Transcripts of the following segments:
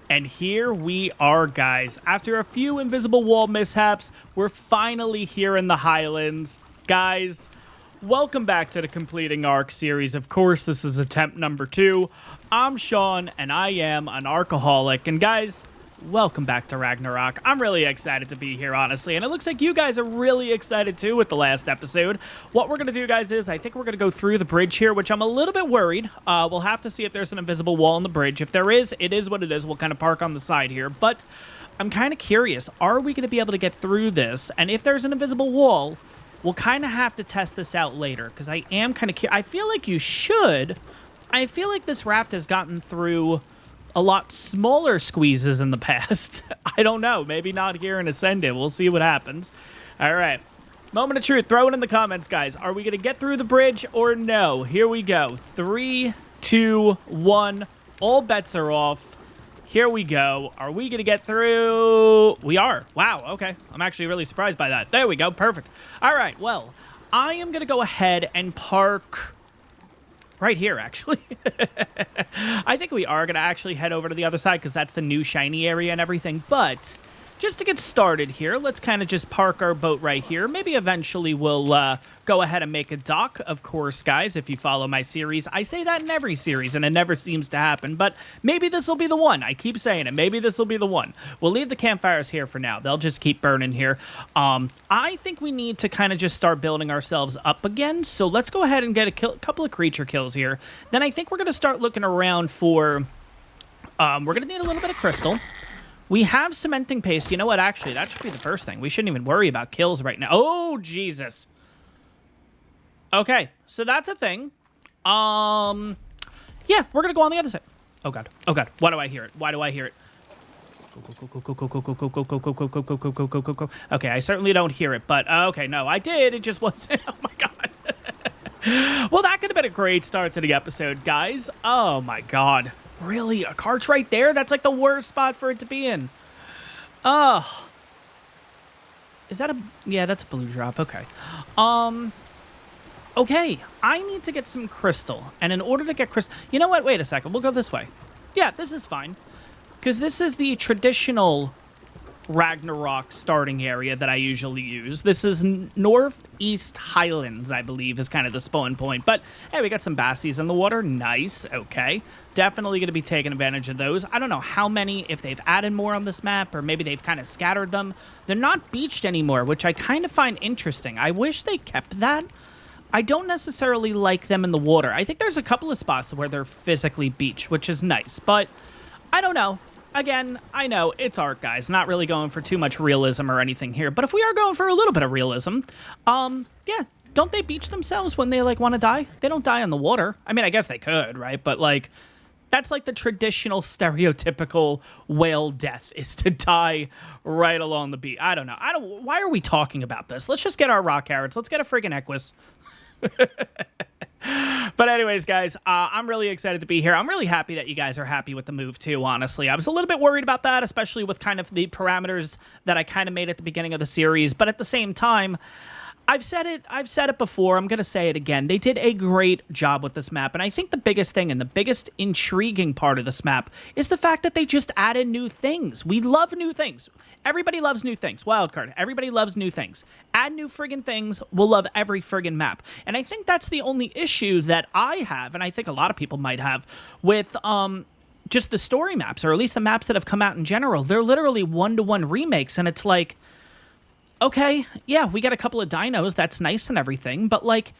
And here we are, guys. After a few invisible wall mishaps, we're finally here in the Highlands. Guys, welcome back to the Completing ARK series. Of course, this is attempt number 2. I'm Sean, and I am an Arkaholic. And guys, welcome back to Ragnarok. I'm really excited to be here, honestly, and it looks like you guys are really excited too with the last episode. What we're going to do, guys, is I think we're going to go through the bridge here, which I'm a little bit worried. We'll have to see if there's an invisible wall on the bridge. If there is, it is what it is. We'll kind of park on the side here, but I'm kind of curious. Are we going to be able to get through this? And if there's an invisible wall, we'll kind of have to test this out later, because I am kind of curious. I feel like you should. I feel like this raft has gotten through a lot smaller squeezes in the past. I don't know. Maybe not here in Ascended. We'll see what happens. All right. Moment of truth. Throw it in the comments, guys. Are we going to get through the bridge or no? Here we go. 3, 2, 1. All bets are off. Here we go. Are we going to get through? We are. Wow. Okay. I'm actually really surprised by that. There we go. Perfect. All right. Well, I am going to go ahead and park right here, actually. I think we are going to actually head over to the other side because that's the new shiny area and everything. But just to get started here, let's kind of just park our boat right here. Maybe eventually we'll go ahead and make a dock. Of course, guys, if you follow my series, I say that in every series, and it never seems to happen. But maybe this will be the one. I keep saying it. Maybe this will be the one. We'll leave the campfires here for now. They'll just keep burning here. I think we need to kind of just start building ourselves up again. So let's go ahead and get a couple of creature kills here. Then I think we're going to start looking around for... we're going to need a little bit of crystal. We have cementing paste. You know what? Actually, that should be the first thing. We shouldn't even worry about kills right now. Oh, Jesus. Okay, so that's a thing. Yeah, we're going to go on the other side. Oh, God. Oh, God. Why do I hear it? Why do I hear it? Go. Okay, I certainly don't hear it, but okay, no, I did. It just wasn't. Oh, my God. Well, that could have been a great start to the episode, guys. Oh, my God. Really? A cart's right there? That's like the worst spot for it to be in. Oh. Is that a... Yeah, that's a blue drop. Okay. Okay. I need to get some crystal. And in order to get crystal... You know what? Wait a second. We'll go this way. Yeah, this is fine. Because this is the traditional Ragnarok starting area that I usually use. This is Northeast Highlands, I believe, is kind of the spawn point. But, hey, we got some bassies in the water. Nice. Okay. Definitely going to be taking advantage of those. I don't know how many, if they've added more on this map, or maybe they've kind of scattered them. They're not beached anymore, which I kind of find interesting. I wish they kept that. I don't necessarily like them in the water. I think there's a couple of spots where they're physically beached, which is nice. But, I don't know. Again, I know, it's ARK, guys. Not really going for too much realism or anything here. But if we are going for a little bit of realism, yeah, don't they beach themselves when they, like, want to die? They don't die in the water. I mean, I guess they could, right? But, like, that's, like, the traditional stereotypical whale death is to die right along the beach. I don't know. Why are we talking about this? Let's just get our rock carrots. Let's get a friggin' equus. But anyways, guys, I'm really excited to be here. I'm really happy that you guys are happy with the move, too, honestly. I was a little bit worried about that, especially with kind of the parameters that I kind of made at the beginning of the series. But at the same time, I've said it before. I'm going to say it again. They did a great job with this map. And I think the biggest thing and the biggest intriguing part of this map is the fact that they just added new things. We love new things. Everybody loves new things. Wildcard. Everybody loves new things. Add new friggin' things. We'll love every friggin' map. And I think that's the only issue that I have, and I think a lot of people might have, with just the story maps, or at least the maps that have come out in general. They're literally one-to-one remakes, and it's like, okay, yeah, we got a couple of dinos, that's nice and everything, but, like,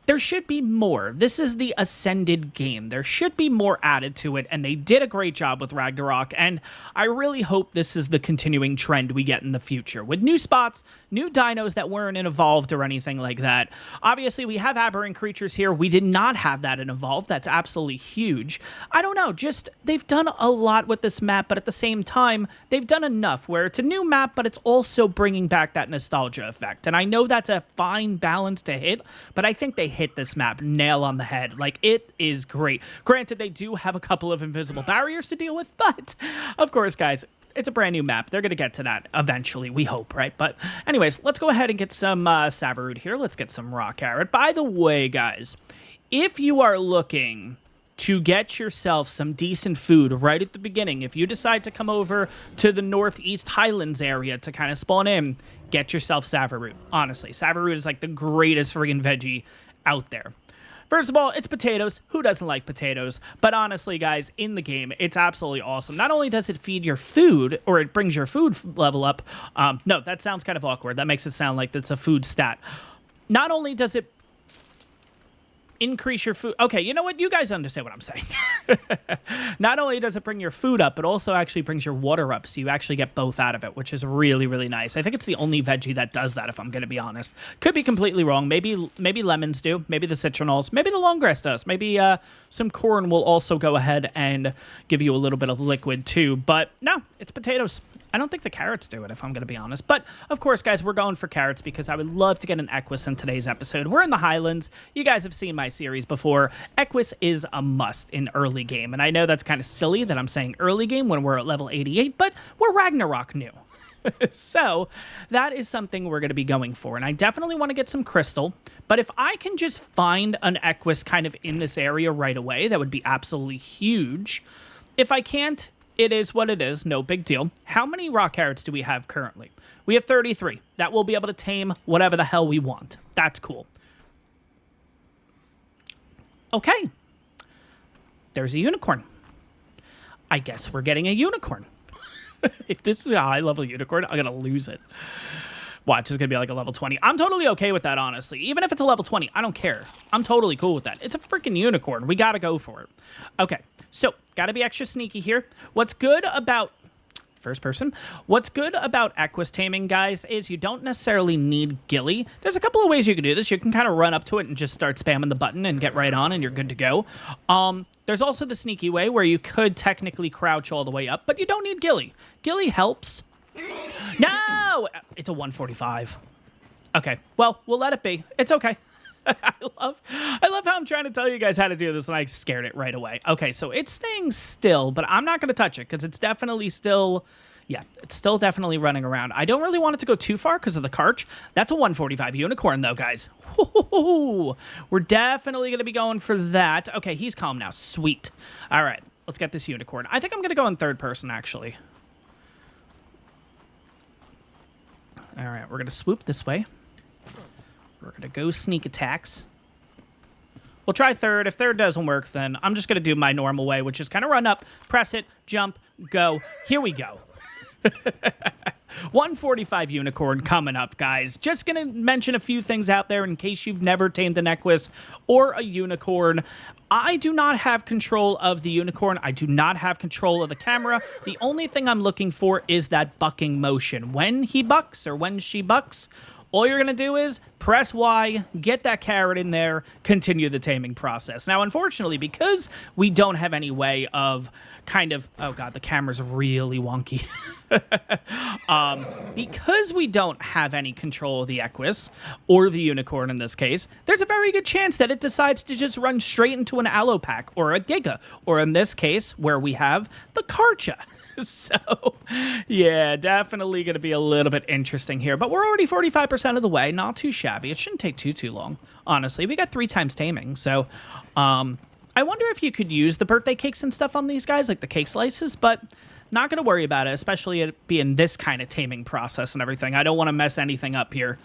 there should be more. This is the Ascended game. There should be more added to it, and they did a great job with Ragnarok, and I really hope this is the continuing trend we get in the future, with new spots, new dinos that weren't in Evolved or anything like that. Obviously, we have aberrant creatures here. We did not have that in Evolved. That's absolutely huge. I don't know, just, they've done a lot with this map, but at the same time, they've done enough where it's a new map, but it's also bringing back that nostalgia effect, and I know that's a fine balance to hit, but I think they hit this map nail on the head. Like, it is great. Granted, they do have a couple of invisible barriers to deal with, but of course, guys, it's a brand new map. They're going to get to that eventually, we hope, right? But anyways, let's go ahead and get some Savaroot here. Let's get some Rock Carrot. By the way, guys, if you are looking to get yourself some decent food right at the beginning. If you decide to come over to the northeast Highlands area to kind of spawn in, get yourself Savaroot. Honestly, Savaroot is like the greatest friggin' veggie out there. First of all, it's potatoes. Who doesn't like potatoes? But honestly, guys, in the game, it's absolutely awesome. Not only does it feed your food, or it brings your food level up. No, that sounds kind of awkward. That makes it sound like that's a food stat. Not only does it increase your food. Okay, you know what? You guys understand what I'm saying. Not only does it bring your food up, it also actually brings your water up, so you actually get both out of it, which is really, really nice. I think it's the only veggie that does that, if I'm going to be honest. Could be completely wrong. Maybe lemons do. Maybe the citronnals. Maybe the long grass does. Maybe some corn will also go ahead and give you a little bit of liquid too. But no, it's potatoes. I don't think the carrots do it, if I'm going to be honest. But, of course, guys, we're going for carrots because I would love to get an equus in today's episode. We're in the Highlands. You guys have seen my series before. Equus is a must in early game. And I know that's kind of silly that I'm saying early game when we're at level 88, but we're Ragnarok new. So, that is something we're going to be going for. And I definitely want to get some crystal. But if I can just find an equus kind of in this area right away, that would be absolutely huge. If I can't, it is what it is. No big deal. How many rock carrots do we have currently? We have 33. That will be able to tame whatever the hell we want. That's cool. Okay. There's a unicorn. I guess we're getting a unicorn. If this is a high-level unicorn, I'm going to lose it. Watch, it's going to be like a level 20. I'm totally okay with that, honestly. Even if it's a level 20, I don't care. I'm totally cool with that. It's a freaking unicorn. We got to go for it. Okay, so got to be extra sneaky here. What's good about... First person. What's good about equus taming, guys, is you don't necessarily need ghillie. There's a couple of ways you can do this. You can kind of run up to it and just start spamming the button and get right on and you're good to go. There's also the sneaky way where you could technically crouch all the way up, but you don't need ghillie. Ghillie helps. No! It's a 145. Okay, well, we'll let it be. It's okay. I love how I'm trying to tell you guys how to do this, and I scared it right away. Okay, so it's staying still, but I'm not going to touch it, because it's definitely still... Yeah, it's still definitely running around. I don't really want it to go too far because of the carch. That's a 145 unicorn, though, guys. We're definitely going to be going for that. Okay, he's calm now. Sweet. All right, let's get this unicorn. I think I'm going to go in third person, actually. All right, we're going to swoop this way. We're going to go sneak attacks. We'll try third. If third doesn't work, then I'm just going to do my normal way, which is kind of run up, press it, jump, go. Here we go. 145 unicorn coming up, guys. Just going to mention a few things out there in case you've never tamed an equus or a unicorn. I do not have control of the unicorn. I do not have control of the camera. The only thing I'm looking for is that bucking motion. When he bucks or when she bucks, all you're going to do is press Y, get that carrot in there, continue the taming process. Now, unfortunately, because we don't have any way of kind of... Oh, God, the camera's really wonky. Because we don't have any control of the equus, or the unicorn in this case, there's a very good chance that it decides to just run straight into an allopack, or a giga, or in this case, where we have the karcha. So, yeah, definitely going to be a little bit interesting here. But we're already 45% of the way. Not too shabby. It shouldn't take too long, honestly. We got 3 times taming. So, I wonder if you could use the birthday cakes and stuff on these guys, like the cake slices. But not going to worry about it, especially it being this kind of taming process and everything. I don't want to mess anything up here.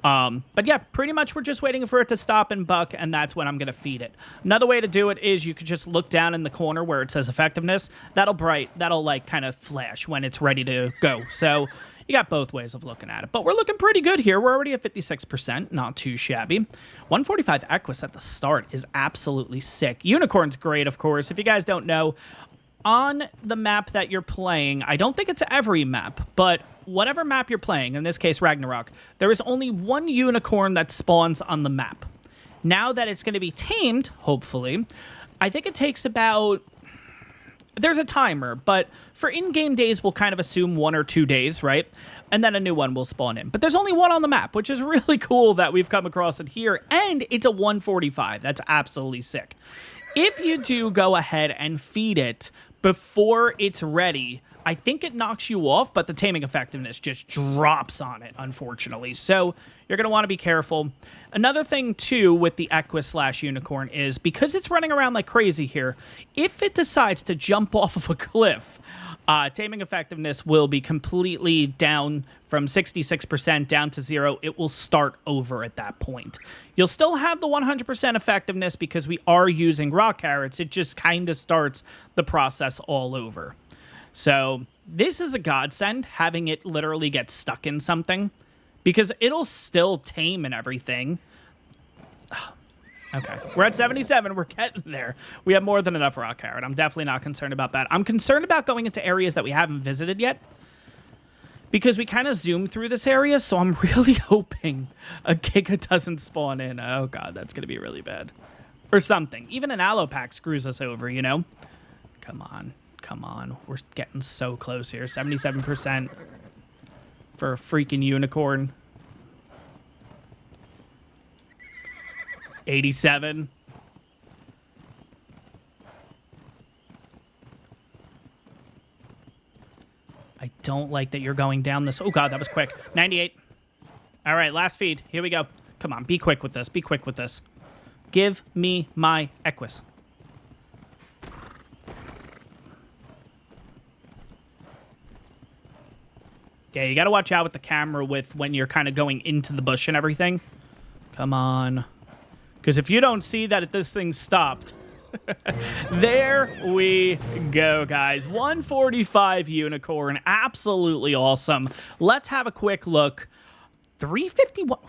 But yeah, pretty much we're just waiting for it to stop and buck, and that's when I'm going to feed it. Another way to do it is you could just look down in the corner where it says effectiveness. That'll like kind of flash when it's ready to go. So you got both ways of looking at it. But we're looking pretty good here. We're already at 56%, not too shabby. 145 equus at the start is absolutely sick. Unicorn's great, of course. If you guys don't know, on the map that you're playing, I don't think it's every map, but whatever map you're playing, in this case Ragnarok, there is only one unicorn that spawns on the map. Now that it's going to be tamed, hopefully, I think it takes about... There's a timer, but for in-game days, we'll kind of assume 1 or 2 days, right? And then a new one will spawn in. But there's only one on the map, which is really cool that we've come across it here, and it's a 145. That's absolutely sick. If you do go ahead and feed it before it's ready, I think it knocks you off, but the taming effectiveness just drops on it, unfortunately. So you're going to want to be careful. Another thing, too, with the equus / unicorn is because it's running around like crazy here, if it decides to jump off of a cliff, taming effectiveness will be completely down from 66% down to 0. It will start over at that point. You'll still have the 100% effectiveness because we are using rock carrots. It just kind of starts the process all over. So this is a godsend, having it literally get stuck in something, because it'll still tame and everything. Okay, we're at 77. We're getting there. We have more than enough rock carrot. I'm definitely not concerned about that. I'm concerned about going into areas that we haven't visited yet, because we kind of zoom through this area, so I'm really hoping a Giga doesn't spawn in. Oh, God, that's going to be really bad. Or something. Even an aloe pack screws us over, you know? Come on. Come on. We're getting so close here. 77% for a freaking unicorn. 87. I don't like that you're going down this. Oh, God, that was quick. 98. All right, last feed. Here we go. Come on, be quick with this. Be quick with this. Give me my equus. Yeah, you got to watch out with the camera with when you're kind of going into the bush and everything. Come on. Because if you don't see that this thing stopped. There we go, guys. 145 unicorn. Absolutely awesome. Let's have a quick look. 351.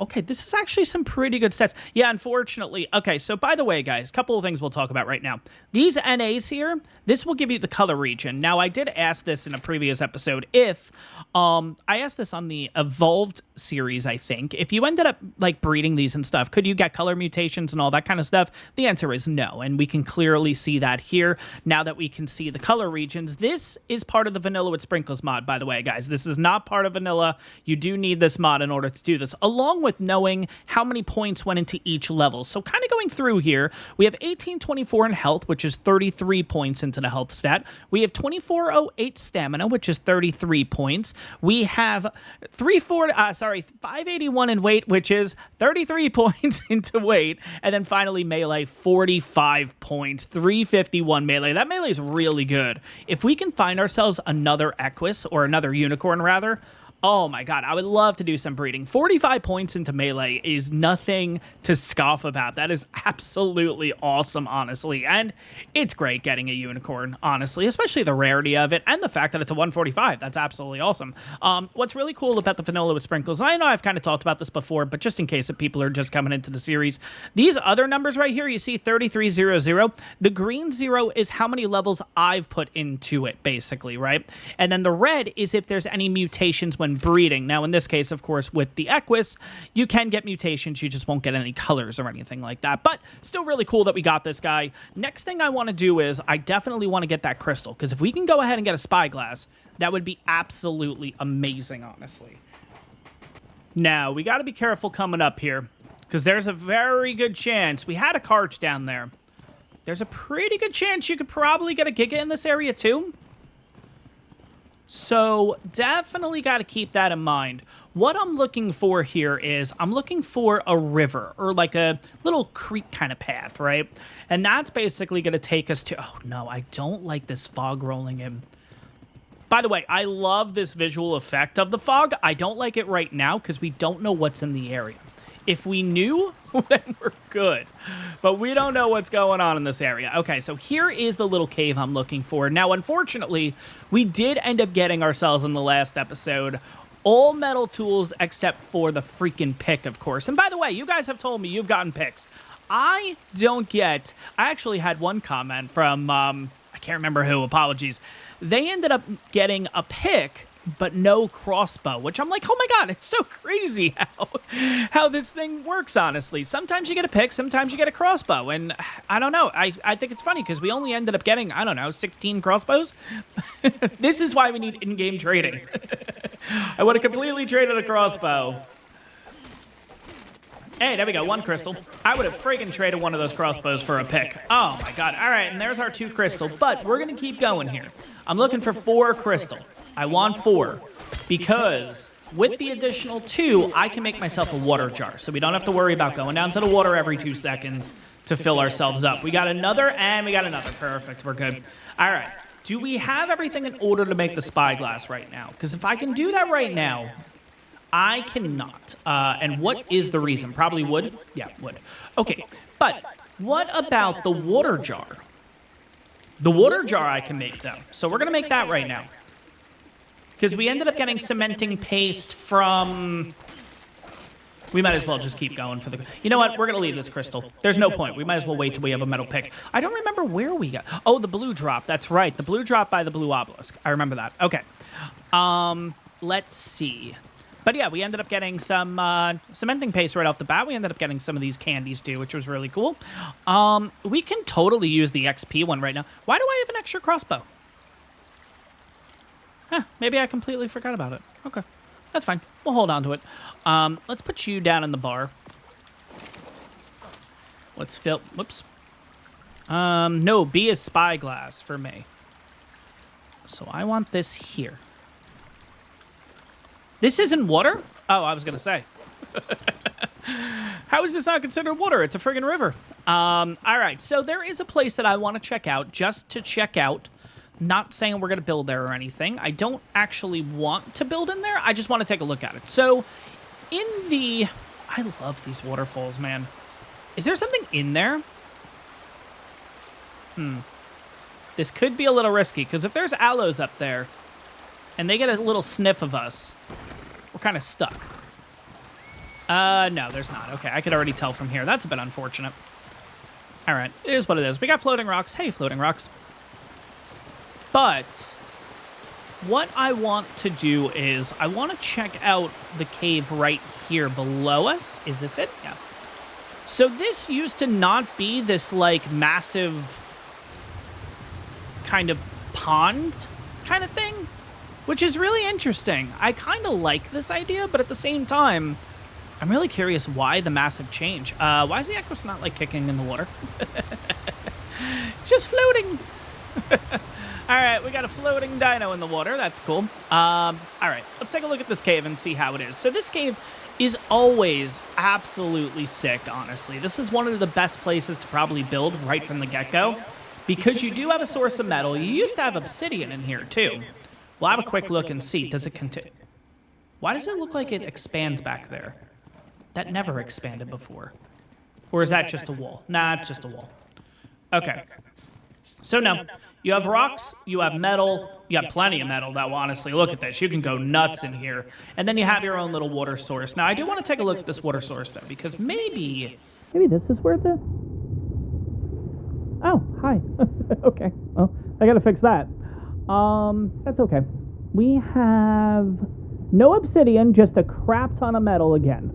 Okay, this is actually some pretty good stats. Yeah, unfortunately. Okay, so by the way, guys, a couple of things we'll talk about right now. These NAs here, this will give you the color region. Now, I did ask this in a previous episode if, I asked this on the Evolved series, I think. If you ended up, like, breeding these and stuff, could you get color mutations and all that kind of stuff? The answer is no, and we can clearly see that here. Now that we can see the color regions, this is part of the Vanilla with Sprinkles mod, by the way, guys. This is not part of Vanilla. You do need this mod in order to do this, along with knowing how many points went into each level. So kind of going through here, we have 1824 in health, which is 33 points into the health stat. We have 2408 stamina, which is 33 points. We have 581 in weight, which is 33 points into weight. And then finally melee, 45 points, 351 melee. That melee is really good. If we can find ourselves another equus, or another unicorn rather, oh my God, I would love to do some breeding. 45 points into melee is nothing to scoff about. That is absolutely awesome, honestly. And it's great getting a unicorn, honestly, especially the rarity of it and the fact that it's a 145. That's absolutely awesome. What's really cool about the Vanilla with Sprinkles, and I know I've kind of talked about this before, but just in case if people are just coming into the series, these other numbers right here, you see 3300. The green 0 is how many levels I've put into it, basically, right? And then the red is if there's any mutations when breeding. Now, in this case, of course, with the equus, you can get mutations. You just won't get any colors or anything like that. But still really cool that we got this guy. Next thing I want to do is I definitely want to get that crystal, because if we can go ahead and get a spyglass, that would be absolutely amazing, honestly. Now, we got to be careful coming up here, because there's a very good chance. We had a Karch down there. There's a pretty good chance you could probably get a Giga in this area, too. So definitely got to keep that in mind. What I'm looking for here is I'm looking for a river or like a little creek kind of path, right? And that's basically going to take us to... Oh, no, I don't like this fog rolling in. By the way, I love this visual effect of the fog. I don't like it right now because we don't know what's in the area. If we knew, then we're good. But we don't know what's going on in this area. Okay, so here is the little cave I'm looking for. Now, unfortunately, we did end up getting ourselves in the last episode all metal tools except for the freaking pick, of course. And by the way, you guys have told me you've gotten picks. I don't get... I actually had one comment from, I can't remember who, apologies. They ended up getting a pick, but no crossbow, which I'm like, oh my God, it's so crazy how this thing works, honestly. Sometimes you get a pick, sometimes you get a crossbow, and I don't know. I think it's funny because we only ended up getting, I don't know, 16 crossbows. This is why we need in-game trading. I would have completely traded a crossbow. Hey, there we go, one crystal. I would have friggin' traded one of those crossbows for a pick. Oh my God, all right, and there's our 2 crystal, but we're gonna keep going here. I'm looking for 4 crystal. I want 4 because with the additional 2, I can make myself a water jar. So we don't have to worry about going down to the water every 2 seconds to fill ourselves up. We got another and we got another. Perfect. We're good. All right. Do we have everything in order to make the spyglass right now? Because if I can do that right now, I cannot. And what is the reason? Probably wood? Yeah, wood. Okay. But what about the water jar? The water jar I can make, though. So we're going to make that right now. Because we ended up getting cementing paste from... We might as well just keep going for the... You know what? We're going to leave this crystal. There's no point. We might as well wait till we have a metal pick. I don't remember where we got... Oh, the blue drop. That's right. The blue drop by the blue obelisk. I remember that. Okay. Let's see. But yeah, we ended up getting some cementing paste right off the bat. We ended up getting some of these candies too, which was really cool. We can totally use the XP one right now. Why do I have an extra crossbow? Huh, maybe I completely forgot about it. Okay. That's fine. We'll hold on to it. Let's put you down in the bar. Let's fill... Whoops. No, B is spyglass for me. So I want this here. This isn't water? Oh, I was going to say. How is this not considered water? It's a friggin' river. All right, so there is a place that I want to check out, just to check out. Not saying we're going to build there or anything. I don't actually want to build in there. I just want to take a look at it. So, in the... I love these waterfalls, man. Is there something in there? This could be a little risky, because if there's aloes up there, and they get a little sniff of us, we're kind of stuck. No, there's not. Okay, I could already tell from here. That's a bit unfortunate. All right, it is what it is. We got floating rocks. Hey, floating rocks. But what I want to do is I want to check out the cave right here below us. Is this it? Yeah. So this used to not be this, like, massive kind of pond kind of thing, which is really interesting. I kind of like this idea, but at the same time, I'm really curious why the massive change. Why is the equus not, like, kicking in the water? It's just floating. All right, we got a floating dino in the water. That's cool. All right, let's take a look at this cave and see how it is. So this cave is always absolutely sick, honestly. This is one of the best places to probably build right from the get-go because you do have a source of metal. You used to have obsidian in here, too. We'll have a quick look and see. Does it continue? Why does it look like it expands back there? That never expanded before. Or is that just a wall? Nah, it's just a wall. Okay. So, no. You have rocks, you have metal, you have plenty of metal, though, honestly. Look at this. You can go nuts in here. And then you have your own little water source. Now, I do want to take a look at this water source, though, because maybe this is where the... Oh, hi. Okay. Well, I gotta fix that. That's okay. We have no obsidian, just a crap ton of metal again.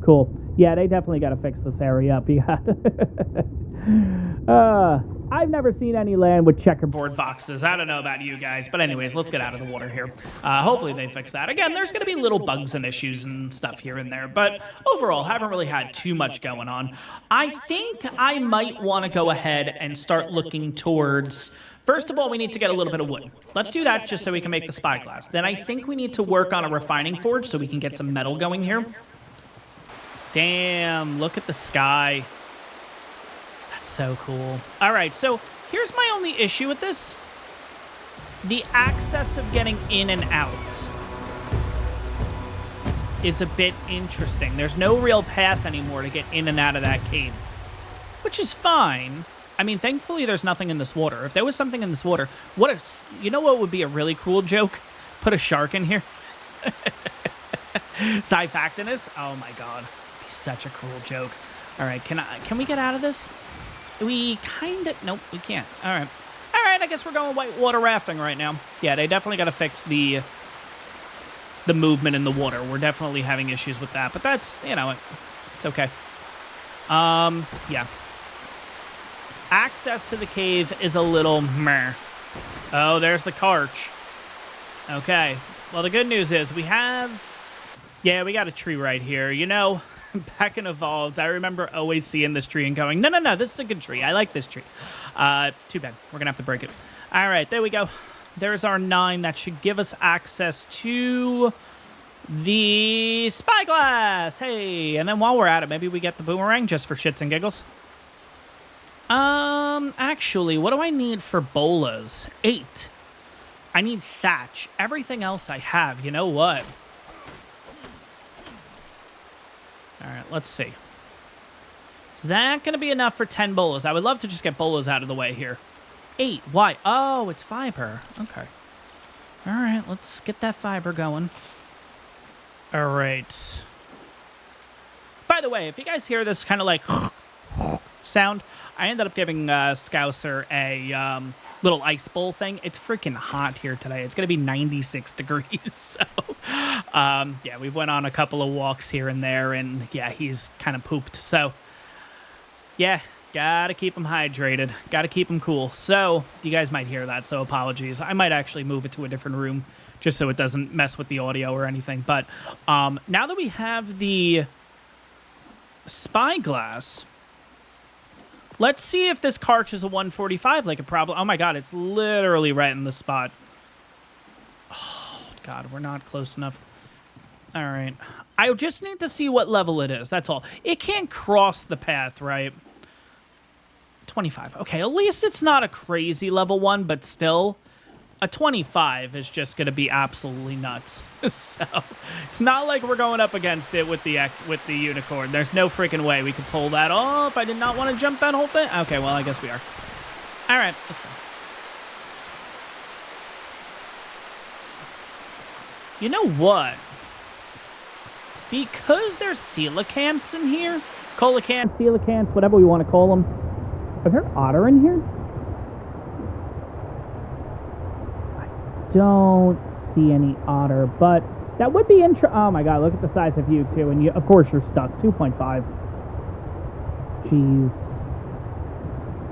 Cool. Yeah, they definitely gotta fix this area up. You got... I've never seen any land with checkerboard boxes. I don't know about you guys, but anyways, let's get out of the water here. Hopefully they fix that. Again, there's going to be little bugs and issues and stuff here and there, but overall, haven't really had too much going on. I think I might want to go ahead and start looking towards... First of all, we need to get a little bit of wood. Let's do that just so we can make the spyglass. Then I think we need to work on a refining forge so we can get some metal going here. Damn, look at the sky. So cool. All right, so here's my only issue with this. The access of getting in and out is a bit interesting. There's no real path anymore to get in and out of that cave, which is fine. I mean, thankfully, there's nothing in this water. If there was something in this water, you know what would be a really cool joke? Put a shark in here. Zyphactinus? Oh my god. It'd be such a cool joke. All right, can we get out of this? We kind of... Nope, we can't. All right. All right, I guess we're going whitewater rafting right now. Yeah, they definitely got to fix the movement in the water. We're definitely having issues with that, but that's, you know, it's okay. Yeah. Access to the cave is a little meh. Oh, there's the carch. Okay. Well, the good news is we have... Yeah, we got a tree right here. You know... Back in Evolved, I remember always seeing this tree and going, no, this is a good tree. I like this tree. Too bad. We're going to have to break it. All right, there we go. There's our 9. That should give us access to the spyglass. Hey, and then while we're at it, maybe we get the boomerang just for shits and giggles. Actually, what do I need for bolas? 8. I need thatch. Everything else I have. You know what? All right, let's see. Is that going to be enough for 10 bolas? I would love to just get bolas out of the way here. 8. Why? Oh, it's fiber. Okay. All right, let's get that fiber going. All right. By the way, if you guys hear this kind of like sound, I ended up giving Scouser a little ice bowl thing. It's freaking hot here today. It's going to be 96 degrees. So, yeah, we went on a couple of walks here and there, and yeah, he's kind of pooped. So, yeah, got to keep him hydrated. Got to keep him cool. So, you guys might hear that, so apologies. I might actually move it to a different room just so it doesn't mess with the audio or anything. But now that we have the spyglass, let's see if this Karch is a 145 like a problem. Oh my god, it's literally right in the spot. Oh god, we're not close enough. All right. I just need to see what level it is. That's all. It can't cross the path, right? 25. Okay, at least it's not a crazy level 1, but still, a 25 is just going to be absolutely nuts. So, it's not like we're going up against it with the unicorn. There's no freaking way we could pull that off. I did not want to jump that whole thing. Okay, well, I guess we are. All right, let's go. You know what? Because there's coelacanths in here, coelacanths, whatever we want to call them. Are there otter in here? Don't see any otter, but that would be oh my god, look at the size of you too, and you, of course you're stuck. 2.5. Jeez.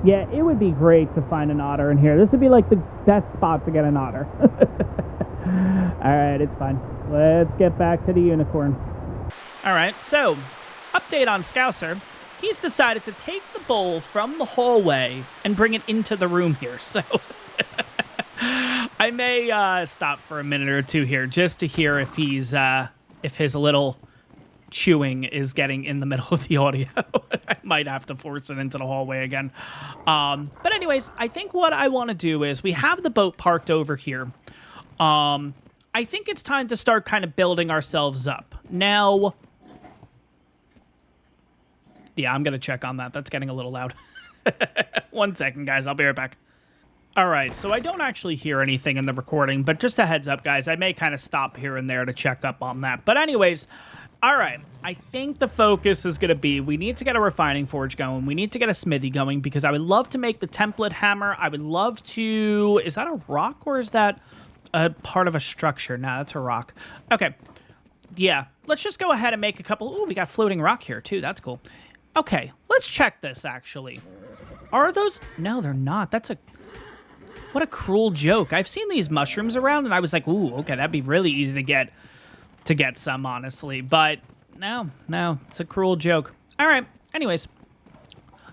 Yeah, it would be great to find an otter in here. This would be like the best spot to get an otter. Alright, it's fine. Let's get back to the unicorn. Alright, so update on Scouser. He's decided to take the bowl from the hallway and bring it into the room here, so I may stop for a minute or two here just to hear if he's if his little chewing is getting in the middle of the audio. I might have to force it into the hallway again. But anyways, I think what I want to do is we have the boat parked over here. I think it's time to start kind of building ourselves up. Now, yeah, I'm going to check on that. That's getting a little loud. 1 second, guys. I'll be right back. All right, so I don't actually hear anything in the recording, but just a heads up, guys, I may kind of stop here and there to check up on that. But anyways, all right, I think the focus is going to be we need to get a refining forge going. We need to get a smithy going because I would love to make the template hammer. I would love to... Is that a rock or is that a part of a structure? No, that's a rock. Okay, yeah, let's just go ahead and make a couple... Ooh, we got floating rock here, too. That's cool. Okay, let's check this, actually. Are those... No, they're not. That's a... What a cruel joke. I've seen these mushrooms around, and I was like, ooh, okay, that'd be really easy to get some, honestly. But no, it's a cruel joke. All right, anyways,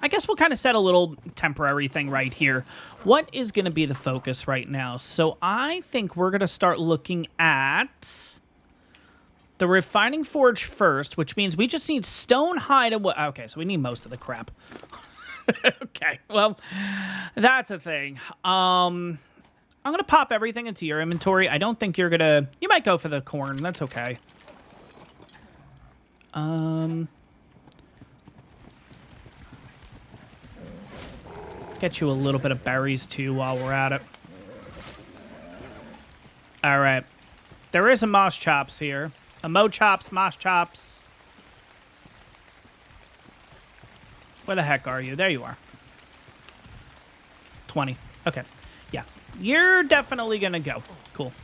I guess we'll kind of set a little temporary thing right here. What is going to be the focus right now? So I think we're going to start looking at the refining forge first, which means we just need stone, hide, and... Okay, so we need most of the crap. Okay, well, that's a thing. I'm going to pop everything into your inventory. I don't think you're going to... You might go for the corn. That's okay. Let's get you a little bit of berries, too, while we're at it. All right. There is a moss chops here. A mo chops, moss chops. Where the heck are you? There you are. 20. Okay. Yeah. You're definitely going to go. Cool.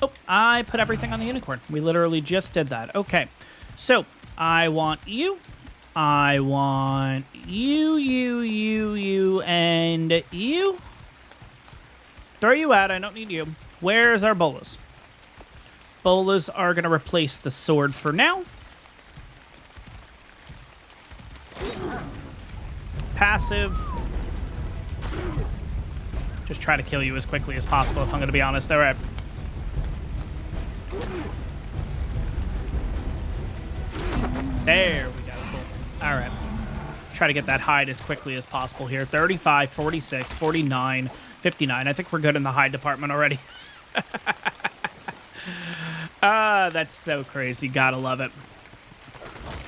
Oh, I put everything on the unicorn. We literally just did that. Okay. So, I want you. I want you, and you. Throw you out. I don't need you. Where's our bolas? Bolas are going to replace the sword for now. Passive. Just try to kill you as quickly as possible, if I'm going to be honest. All right. There we go. Cool. All right. Try to get that hide as quickly as possible here. 35, 46, 49, 59. I think we're good in the hide department already. That's so crazy. Gotta love it.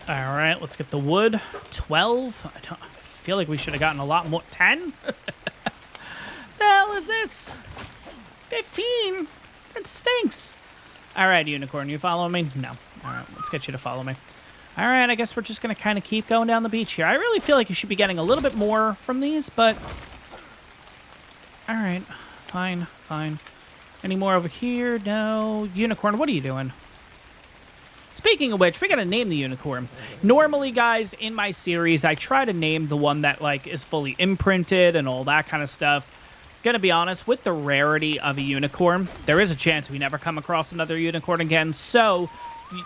All right, let's get the wood. 12. I feel like we should have gotten a lot more. 10? The hell is this? 15? That stinks. All right, unicorn, you following me? No. All right, let's get you to follow me. All right, I guess we're just going to kind of keep going down the beach here. I really feel like you should be getting a little bit more from these, but... All right, fine, fine. Any more over here? No. Unicorn, what are you doing? Speaking of which, we got to name the unicorn. Normally, guys, in my series, I try to name the one that, like, is fully imprinted and all that kind of stuff. Gonna be honest, with the rarity of a unicorn, there is a chance we never come across another unicorn again, so...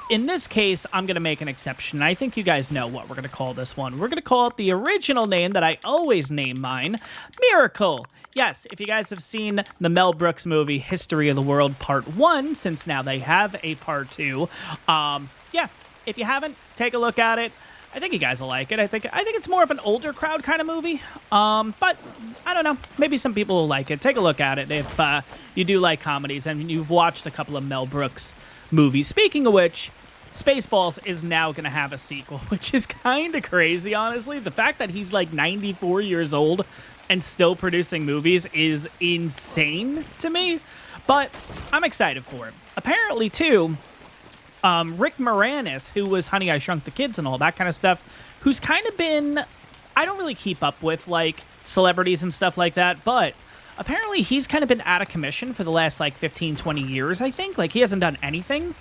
In this case, I'm going to make an exception. I think you guys know what we're going to call this one. We're going to call it the original name that I always name mine, Miracle. Yes, if you guys have seen the Mel Brooks movie History of the World Part 1, since now they have a Part 2, yeah, if you haven't, take a look at it. I think you guys will like it. I think it's more of an older crowd kind of movie, but I don't know. Maybe some people will like it. Take a look at it if you do like comedies and you've watched a couple of Mel Brooks movies. Speaking of which, Spaceballs is now going to have a sequel, which is kind of crazy, honestly. The fact that he's like 94 years old and still producing movies is insane to me, but I'm excited for it. Apparently, too, Rick Moranis, who was Honey, I Shrunk the Kids and all that kind of stuff, who's kind of been... I don't really keep up with, like, celebrities and stuff like that, but... Apparently, he's kind of been out of commission for the last, like, 15, 20 years, I think. Like, he hasn't done anything.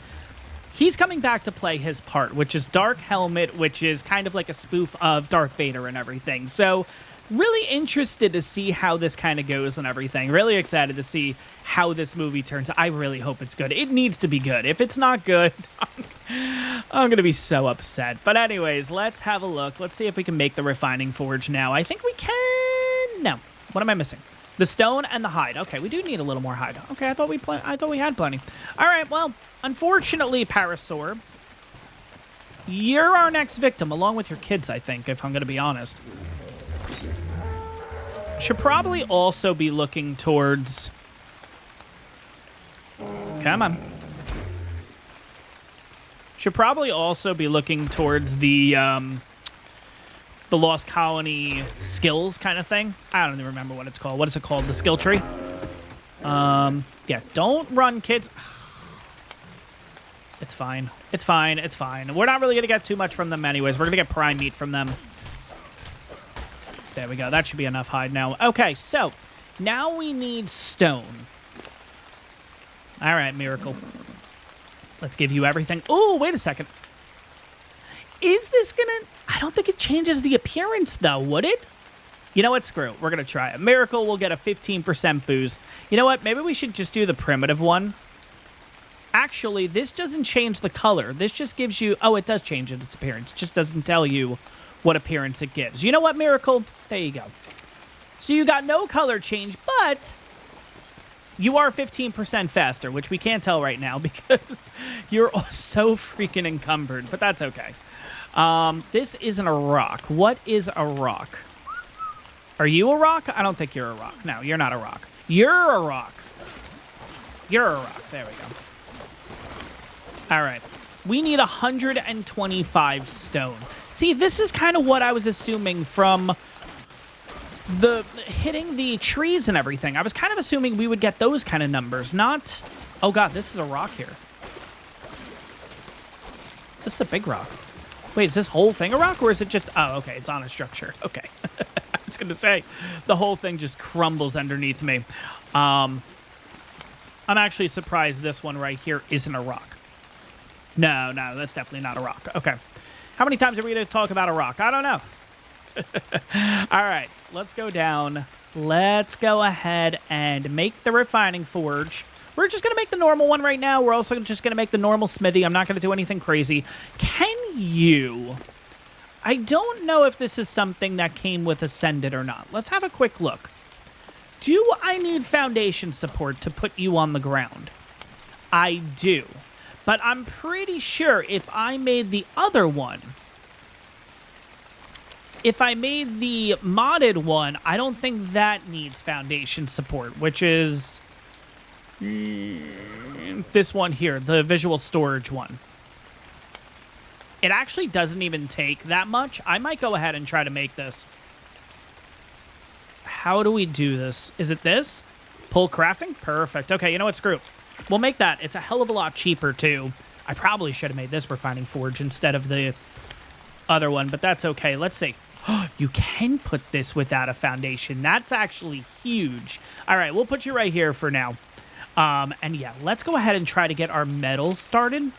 He's coming back to play his part, which is Dark Helmet, which is kind of like a spoof of Darth Vader and everything. So, really interested to see how this kind of goes and everything. Really excited to see how this movie turns out. I really hope it's good. It needs to be good. If it's not good, I'm going to be so upset. But anyways, let's have a look. Let's see if we can make the refining forge now. I think we can... No. What am I missing? The stone and the hide. Okay, we do need a little more hide. Okay, I thought we had plenty. All right, well, unfortunately, Parasaur, you're our next victim, along with your kids, I think, if I'm going to be honest. Should probably also be looking towards... Come on. Should probably also be looking towards the Lost Colony skills kind of thing. I don't even remember what it's called. What is it called? The skill tree? Yeah, don't run, kids. It's fine. It's fine. It's fine. We're not really going to get too much from them anyways. We're going to get prime meat from them. There we go. That should be enough hide now. Okay, so now we need stone. All right, Miracle. Let's give you everything. Oh, wait a second. Is this going to... I don't think it changes the appearance, though, would it? You know what? Screw it. We're going to try it. Miracle will get a 15% boost. You know what? Maybe we should just do the primitive one. Actually, this doesn't change the color. This just gives you... Oh, it does change its appearance. It just doesn't tell you what appearance it gives. You know what, Miracle? There you go. So you got no color change, but... You are 15% faster, which we can't tell right now because you're so freaking encumbered, but that's okay. This isn't a rock. What is a rock? Are you a rock? I don't think you're a rock. No, you're not a rock. You're a rock. You're a rock. There we go. All right. We need 125 stone. See, this is kind of what I was assuming from the hitting the trees and everything. I was kind of assuming we would get those kind of numbers, not... Oh, God, this is a rock here. This is a big rock. Wait, is this whole thing a rock, or is it just... Oh, okay, it's on a structure. Okay. I was going to say, the whole thing just crumbles underneath me. I'm actually surprised this one right here isn't a rock. No, that's definitely not a rock. Okay. How many times are we going to talk about a rock? I don't know. All right, let's go down. Let's go ahead and make the refining forge. We're just going to make the normal one right now. We're also just going to make the normal smithy. I'm not going to do anything crazy. Can you... I don't know if this is something that came with Ascended or not. Let's have a quick look. Do I need foundation support to put you on the ground? I do. But I'm pretty sure if I made the other one, if I made the modded one, I don't think that needs foundation support, which is this one here, the visual storage one. It actually doesn't even take that much. I might go ahead and try to make this. How do we do this? Is it this? Pull crafting? Perfect. Okay, you know what? Screw it. We'll make that. It's a hell of a lot cheaper, too. I probably should have made this refining forge instead of the other one, but that's okay. Let's see. You can put this without a foundation. That's actually huge. All right, we'll put you right here for now. And yeah, let's go ahead and try to get our metal started.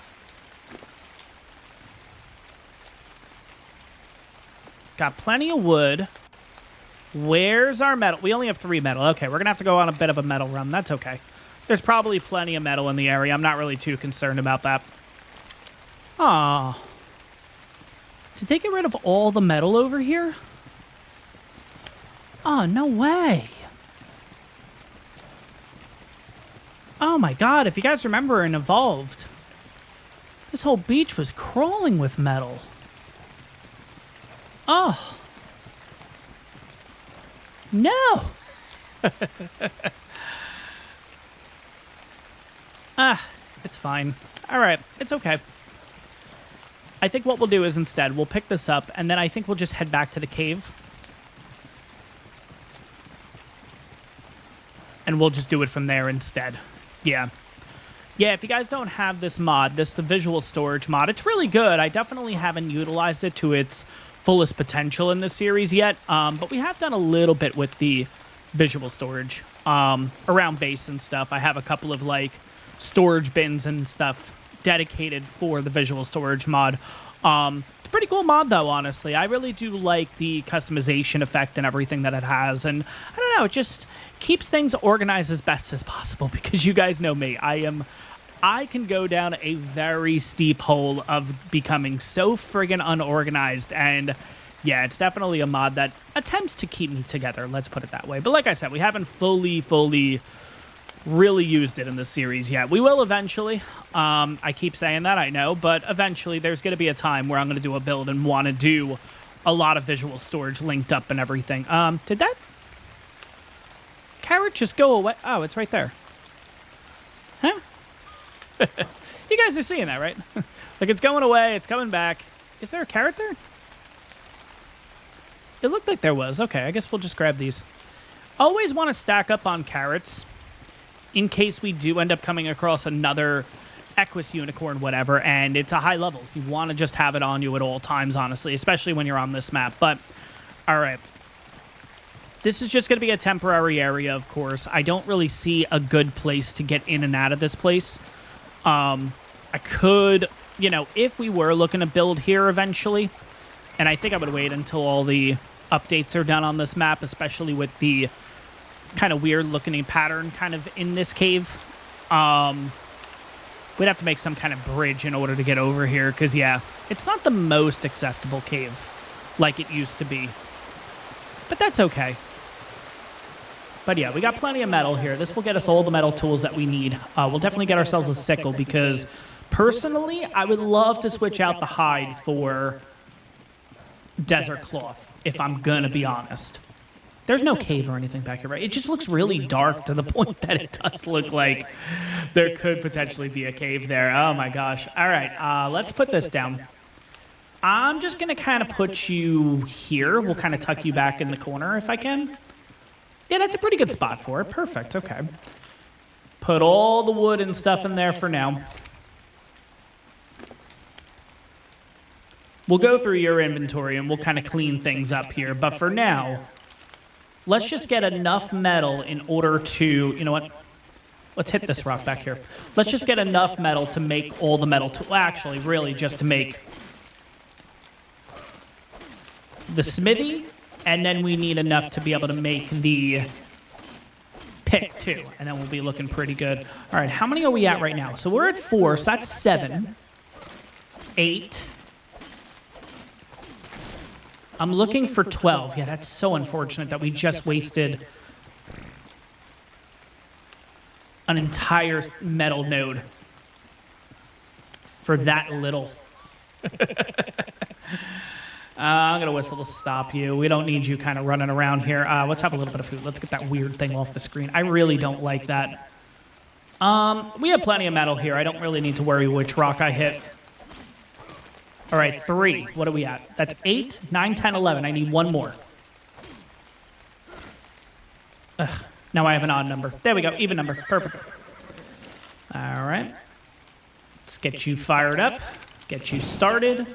Got plenty of wood. Where's our metal? We only have 3 metal. Okay, we're going to have to go on a bit of a metal run. That's okay. There's probably plenty of metal in the area. I'm not really too concerned about that. Aw. Did they get rid of all the metal over here? Oh, no way. Oh my god, if you guys remember in Evolved, this whole beach was crawling with metal. Oh. No. It's fine. All right, it's okay. I think what we'll do is instead, we'll pick this up, and then I think we'll just head back to the cave. And we'll just do it from there instead. Yeah. Yeah, if you guys don't have this mod, the visual storage mod, it's really good. I definitely haven't utilized it to its fullest potential in this series yet, but we have done a little bit with the visual storage around base and stuff. I have a couple of, like, storage bins and stuff dedicated for the visual storage mod. It's a pretty cool mod, though, honestly. I really do like the customization effect and everything that it has, and I don't know, it just keeps things organized as best as possible, because you guys know me. I can go down a very steep hole of becoming so friggin' unorganized, and yeah, it's definitely a mod that attempts to keep me together, let's put it that way. But like I said, we haven't fully really used it in this series yet. We will eventually. I keep saying that, I know, but eventually there's going to be a time where I'm going to do a build and want to do a lot of visual storage linked up and everything. Did that carrot just go away? Oh, it's right there. Huh? You guys are seeing that, right? Like, it's going away, it's coming back. Is there a carrot there? It looked like there was. Okay, I guess we'll just grab these. Always want to stack up on carrots in case we do end up coming across another equus, unicorn, whatever, and it's a high level. You want to just have it on you at all times, honestly, especially when you're on this map. But, all right. This is just going to be a temporary area, of course. I don't really see a good place to get in and out of this place. I could, you know, if we were looking to build here eventually, and I think I would wait until all the updates are done on this map, especially with the kind of weird looking pattern kind of in this cave. We'd have to make some kind of bridge in order to get over here, because, yeah, it's not the most accessible cave like it used to be. But that's okay. But yeah, we got plenty of metal here. This will get us all the metal tools that we need. We'll definitely get ourselves a sickle, because personally, I would love to switch out the hide for desert cloth, if I'm gonna be honest. There's no cave or anything back here, right? It just looks really dark to the point that it does look like there could potentially be a cave there. Oh my gosh. All right, let's put this down. I'm just gonna kind of put you here. We'll kind of tuck you back in the corner if I can. Yeah, that's a pretty good spot for it. Perfect, okay. Put all the wood and stuff in there for now. We'll go through your inventory and we'll kind of clean things up here. But for now, let's just get enough metal in order to, you know what? Let's hit this rock back here. Let's just get enough metal to make all the metal tools. Actually, really, just to make the smithy, and then we need enough to be able to make the pick too, and then we'll be looking pretty good. All right, how many are we at right now? So we're at 4, so that's 7, 8. I'm looking for 12. Yeah, that's so unfortunate that we just wasted an entire metal node for that little. I'm going to whistle to stop you. We don't need you kind of running around here. Let's have a little bit of food. Let's get that weird thing off the screen. I really don't like that. We have plenty of metal here. I don't really need to worry which rock I hit. All right, 3. What are we at? That's 8, 9, 10, 11. I need one more. Ugh, now I have an odd number. There we go, even number. Perfect. All right. Let's get you fired up. Get you started.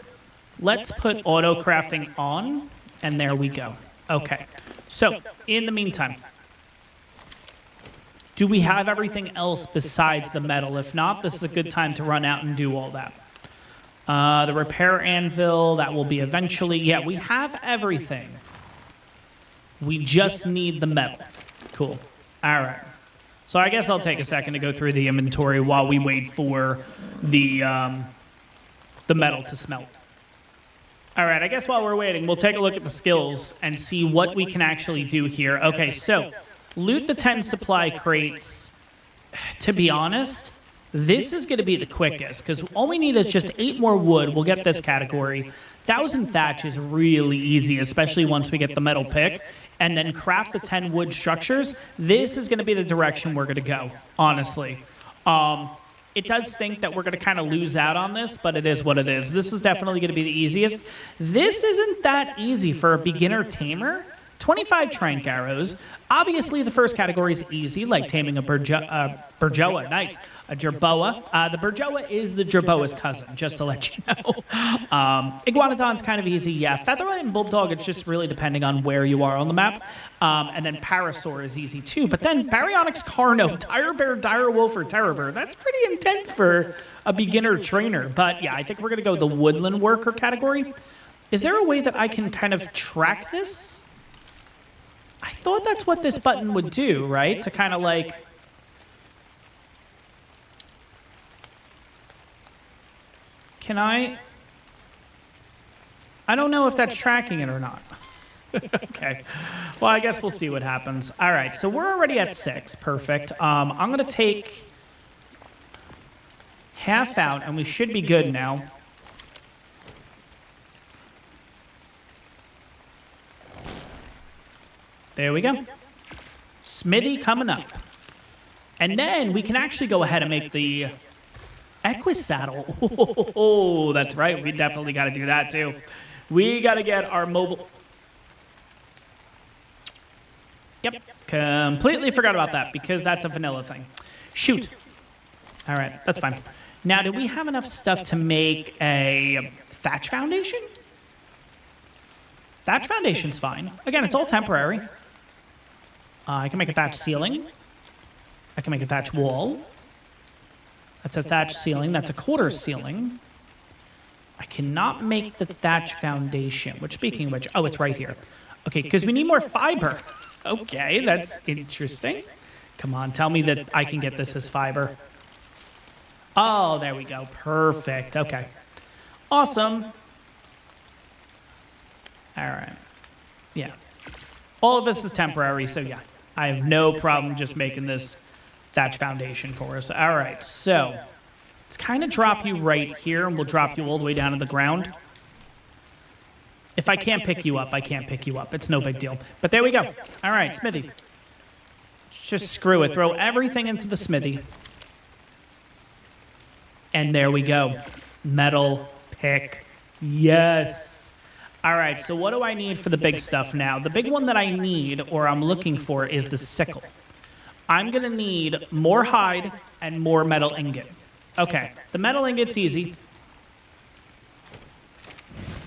Let's put auto crafting on, and there we go. Okay. So, in the meantime, do we have everything else besides the metal? If not, this is a good time to run out and do all that. The repair anvil, that will be eventually. Yeah, we have everything. We just need the metal. Cool. All right. So I guess I'll take a second to go through the inventory while we wait for the metal to smelt. All right, I guess while we're waiting, we'll take a look at the skills and see what we can actually do here. Okay, so loot the 10 supply crates. To be honest, this is going to be the quickest because all we need is just 8 more wood. We'll get this category. 1,000 thatch is really easy, especially once we get the metal pick. And then craft the 10 wood structures. This is going to be the direction we're going to go, honestly. It does stink that we're going to kind of lose out on this, but it is what it is. This is definitely going to be the easiest. This isn't that easy for a beginner tamer. 25 trank arrows. Obviously, the first category is easy, like taming a Burjoa. Nice. A Jerboa. The Burjoa is the Jerboa's cousin, just to let you know. Iguanodon's kind of easy, yeah. Featherlight and Bulldog, it's just really depending on where you are on the map. And then Parasaur is easy, too. But then Baryonyx, Carno, Direbear, Direwolf, or Terrorbird. That's pretty intense for a beginner trainer. But, yeah, I think we're going to go the Woodland Worker category. Is there a way that I can kind of track this? I thought that's what this button would do, right? To kind of like... Can I don't know if that's tracking it or not. Okay. Well, I guess we'll see what happens. All right, so we're already at 6. Perfect. I'm going to take half out, and we should be good now. There we go. Smithy coming up. And then we can actually go ahead and make the equus saddle. Oh, that's right. We definitely got to do that, too. We got to get our mobile... Yep. Completely forgot about that because that's a vanilla thing. Shoot. All right. That's fine. Now, do we have enough stuff to make a thatch foundation? Thatch foundation's fine. Again, it's all temporary. I can make a thatch ceiling. I can make a thatch wall. That's a thatch ceiling. That's a quarter ceiling. I cannot make the thatch foundation, which, speaking of which, oh, it's right here. Okay, because we need more fiber. Okay, that's interesting. Come on, tell me that I can get this as fiber. Oh, there we go. Perfect. Okay. Awesome. All right. Yeah. All of this is temporary, so yeah. I have no problem just making this thatch foundation for us. All right, so let's kind of drop you right here, and we'll drop you all the way down to the ground. If I can't pick you up, I can't pick you up. It's no big deal. But there we go. All right, smithy. Just screw it. Throw everything into the smithy. And there we go. Metal pick. Yes. All right, so what do I need for the big stuff now? The big one that I need, or I'm looking for, is the sickle. I'm going to need more hide and more metal ingot. Okay, the metal ingot's easy.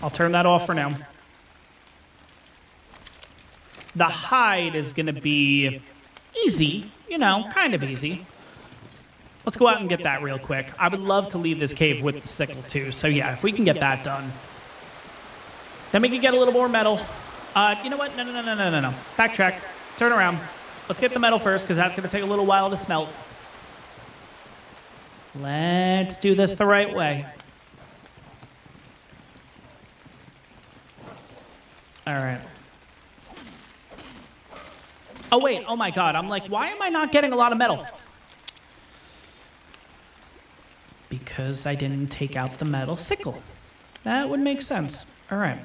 I'll turn that off for now. The hide is going to be easy, you know, kind of easy. Let's go out and get that real quick. I would love to leave this cave with the sickle, too. So, yeah, if we can get that done. Then we can get a little more metal. You know what? No. Backtrack. Turn around. Let's get the metal first, because that's going to take a little while to smelt. Let's do this the right way. All right. Oh, wait. Oh, my God. I'm like, why am I not getting a lot of metal? Because I didn't take out the metal sickle. That would make sense. All right.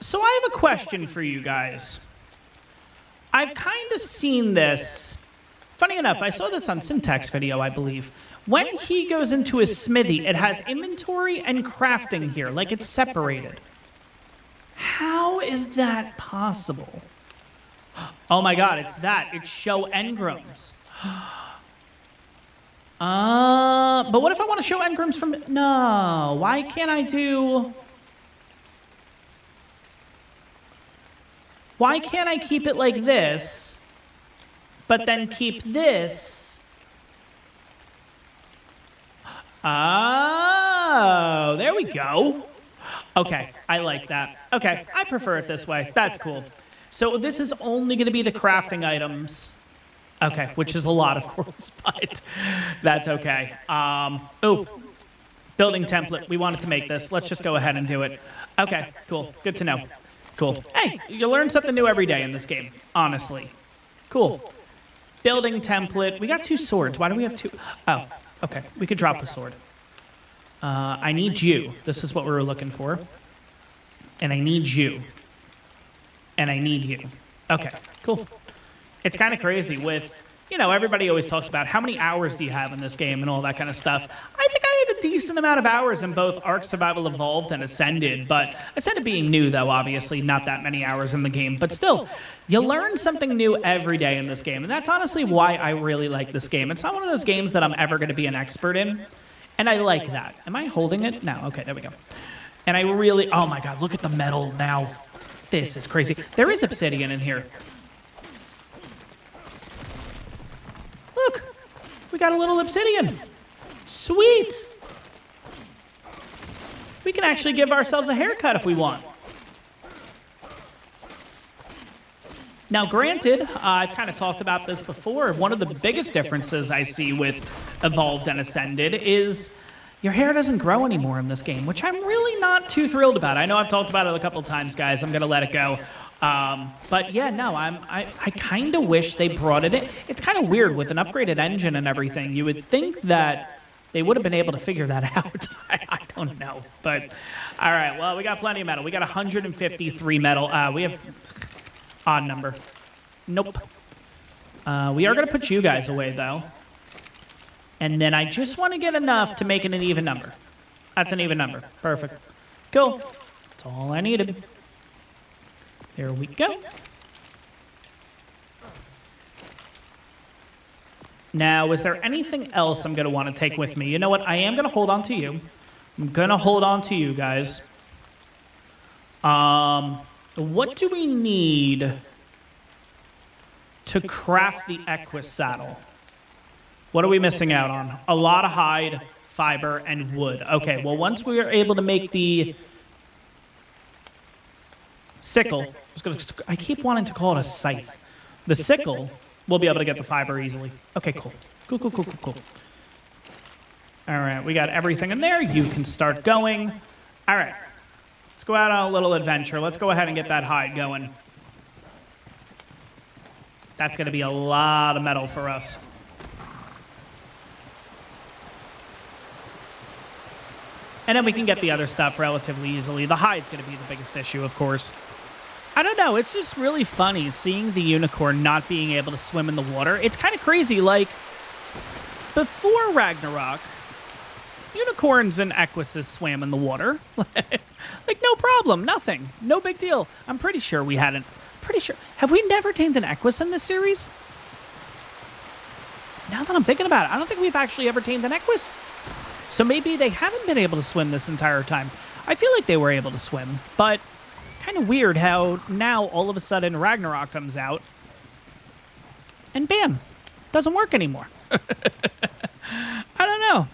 So I have a question for you guys. I've kind of seen this. Funny enough, I saw this on Syntax video, I believe. When he goes into his smithy, it has inventory and crafting here, like it's separated. How is that possible? Oh my god, it's that. It's show engrams. But what if I want to show engrams from... No, why can't I do... Why can't I keep it like this, but then keep this? Oh, there we go. Okay, I like that. Okay, I prefer it this way. That's cool. So this is only going to be the crafting items. Okay, which is a lot, of course, but that's okay. Oh, building template. We wanted to make this. Let's just go ahead and do it. Okay, cool. Good to know. Cool. Hey, you learn something new every day in this game, honestly. Cool. Building template. We got 2 swords. Why do we have 2? Oh, okay. We could drop a sword. I need you. This is what we were looking for. And I need you. And I need you. Okay, cool. It's kind of crazy with, you know, everybody always talks about how many hours do you have in this game and all that kind of stuff. I think I have a decent amount of hours in both ARK Survival Evolved and Ascended, but Ascended being new, though, obviously not that many hours in the game. But still, you learn something new every day in this game, and that's honestly why I really like this game. It's not one of those games that I'm ever going to be an expert in, and I like that. Am I holding it? No. Okay, there we go. And I really... Oh, my God, look at the metal now. This is crazy. There is obsidian in here. Look, we got a little obsidian. Sweet. We can actually give ourselves a haircut if we want. Now, granted, I've kind of talked about this before. One of the biggest differences I see with Evolved and Ascended is your hair doesn't grow anymore in this game, which I'm really not too thrilled about. I know I've talked about it a couple of times, guys. I'm going to let it go. But yeah, no, I kind of wish they brought it in. It's kind of weird with an upgraded engine and everything. You would think that they would have been able to figure that out. I don't know. But, all right, well, we got plenty of metal. We got 153 metal. We have odd number. Nope. We are going to put you guys away, though. And then I just want to get enough to make it an even number. That's an even number. Perfect. Cool. That's all I needed. There we go. Now, is there anything else I'm going to want to take with me? You know what? I am going to hold on to you. I'm going to hold on to you guys. What do we need to craft the equus saddle? What are we missing out on? A lot of hide, fiber, and wood. Okay, well, once we are able to make the sickle, I keep wanting to call it a scythe. The sickle, we'll be able to get the fiber easily. Okay, cool. Cool, cool, cool, cool, cool. All right, we got everything in there. You can start going. All right, let's go out on a little adventure. Let's go ahead and get that hide going. That's going to be a lot of metal for us. And then we can get the other stuff relatively easily. The hide's going to be the biggest issue, of course. I don't know. It's just really funny seeing the unicorn not being able to swim in the water. It's kind of crazy. Like, before Ragnarok, unicorns and equises swam in the water. Like, no problem. Nothing. No big deal. I'm pretty sure we hadn't. Pretty sure. Have we never tamed an equus in this series? Now that I'm thinking about it, I don't think we've actually ever tamed an equus. So maybe they haven't been able to swim this entire time. I feel like they were able to swim, but kind of weird how now all of a sudden Ragnarok comes out and bam, doesn't work anymore. I don't know.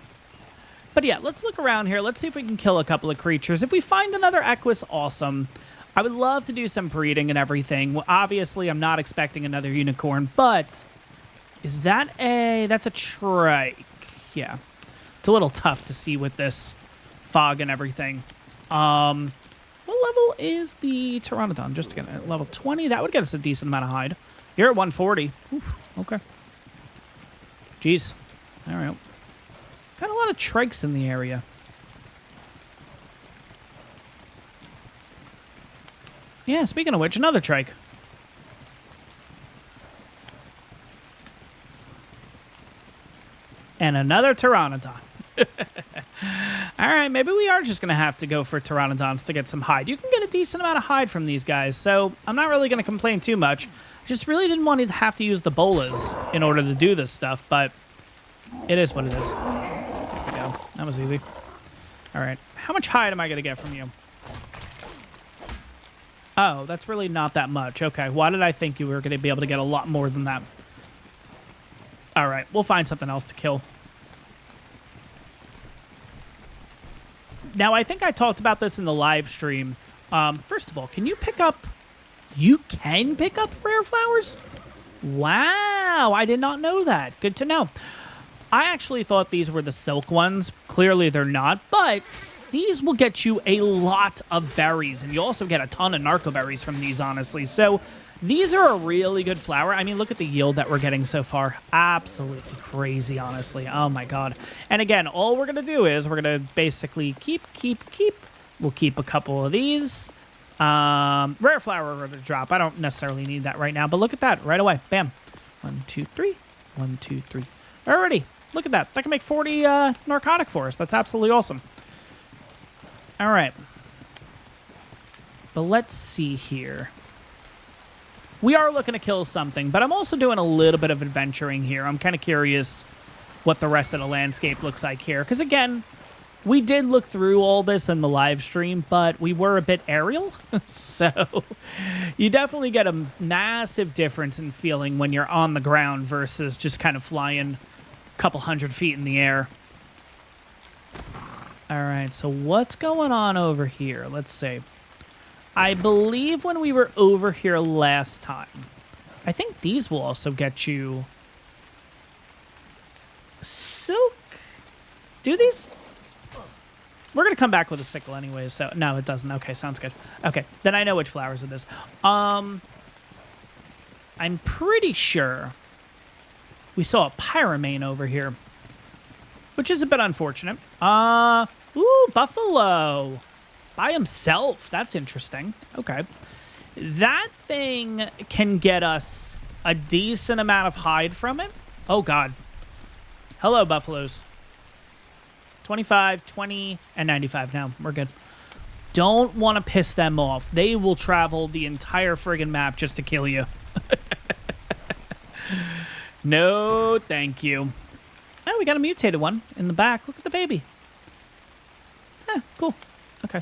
But yeah, let's look around here. Let's see if we can kill a couple of creatures. If we find another equus, awesome. I would love to do some breeding and everything. Well, obviously, I'm not expecting another unicorn, but is that that's a trike? Yeah. It's a little tough to see with this fog and everything. We'll level is the Pteranodon? Just to get at level 20, that would get us a decent amount of hide. You're at 140. Oof, okay. Jeez. All right. Got a lot of trikes in the area. Yeah, speaking of which, another trike. And another Pteranodon. All right, maybe we are just going to have to go for Pteranodons to get some hide. You can get a decent amount of hide from these guys, so I'm not really going to complain too much. I just really didn't want to have to use the bolas in order to do this stuff, but it is what it is. There we go. That was easy. All right. How much hide am I going to get from you? Oh, that's really not that much. Okay, why did I think you were going to be able to get a lot more than that? All right, we'll find something else to kill. Now, I think I talked about this in the live stream. First of all, can you pick up... You can pick up rare flowers? Wow, I did not know that. Good to know. I actually thought these were the silk ones. Clearly, they're not, but these will get you a lot of berries, and you also get a ton of narco berries from these, honestly. So these are a really good flower. I mean, look at the yield that we're getting so far. Absolutely crazy, honestly. Oh, my God. And again, all we're going to do is we're going to basically keep. We'll keep a couple of these. Rare flower we're going to drop. I don't necessarily need that right now, but look at that right away. Bam. 1, 2, 3. 1, 2, 3. Alrighty. Look at that. That can make 40 narcotic for us. That's absolutely awesome. All right. But let's see here. We are looking to kill something, but I'm also doing a little bit of adventuring here. I'm kind of curious what the rest of the landscape looks like here. Because, again, we did look through all this in the live stream, but we were a bit aerial. So you definitely get a massive difference in feeling when you're on the ground versus just kind of flying a couple 100 feet in the air. All right, so what's going on over here? Let's see. I believe when we were over here last time, I think these will also get you silk. Do these? We're going to come back with a sickle anyways, so no, it doesn't. Okay, sounds good. Okay, then I know which flowers it is. I'm pretty sure we saw a pyromane over here, which is a bit unfortunate. Ooh, buffalo. By himself. That's interesting. Okay. That thing can get us a decent amount of hide from it. Oh, God. Hello, buffaloes. 25, 20, and 95 now. We're good. Don't want to piss them off. They will travel the entire friggin' map just to kill you. No, thank you. Oh, we got a mutated one in the back. Look at the baby. Cool. Okay.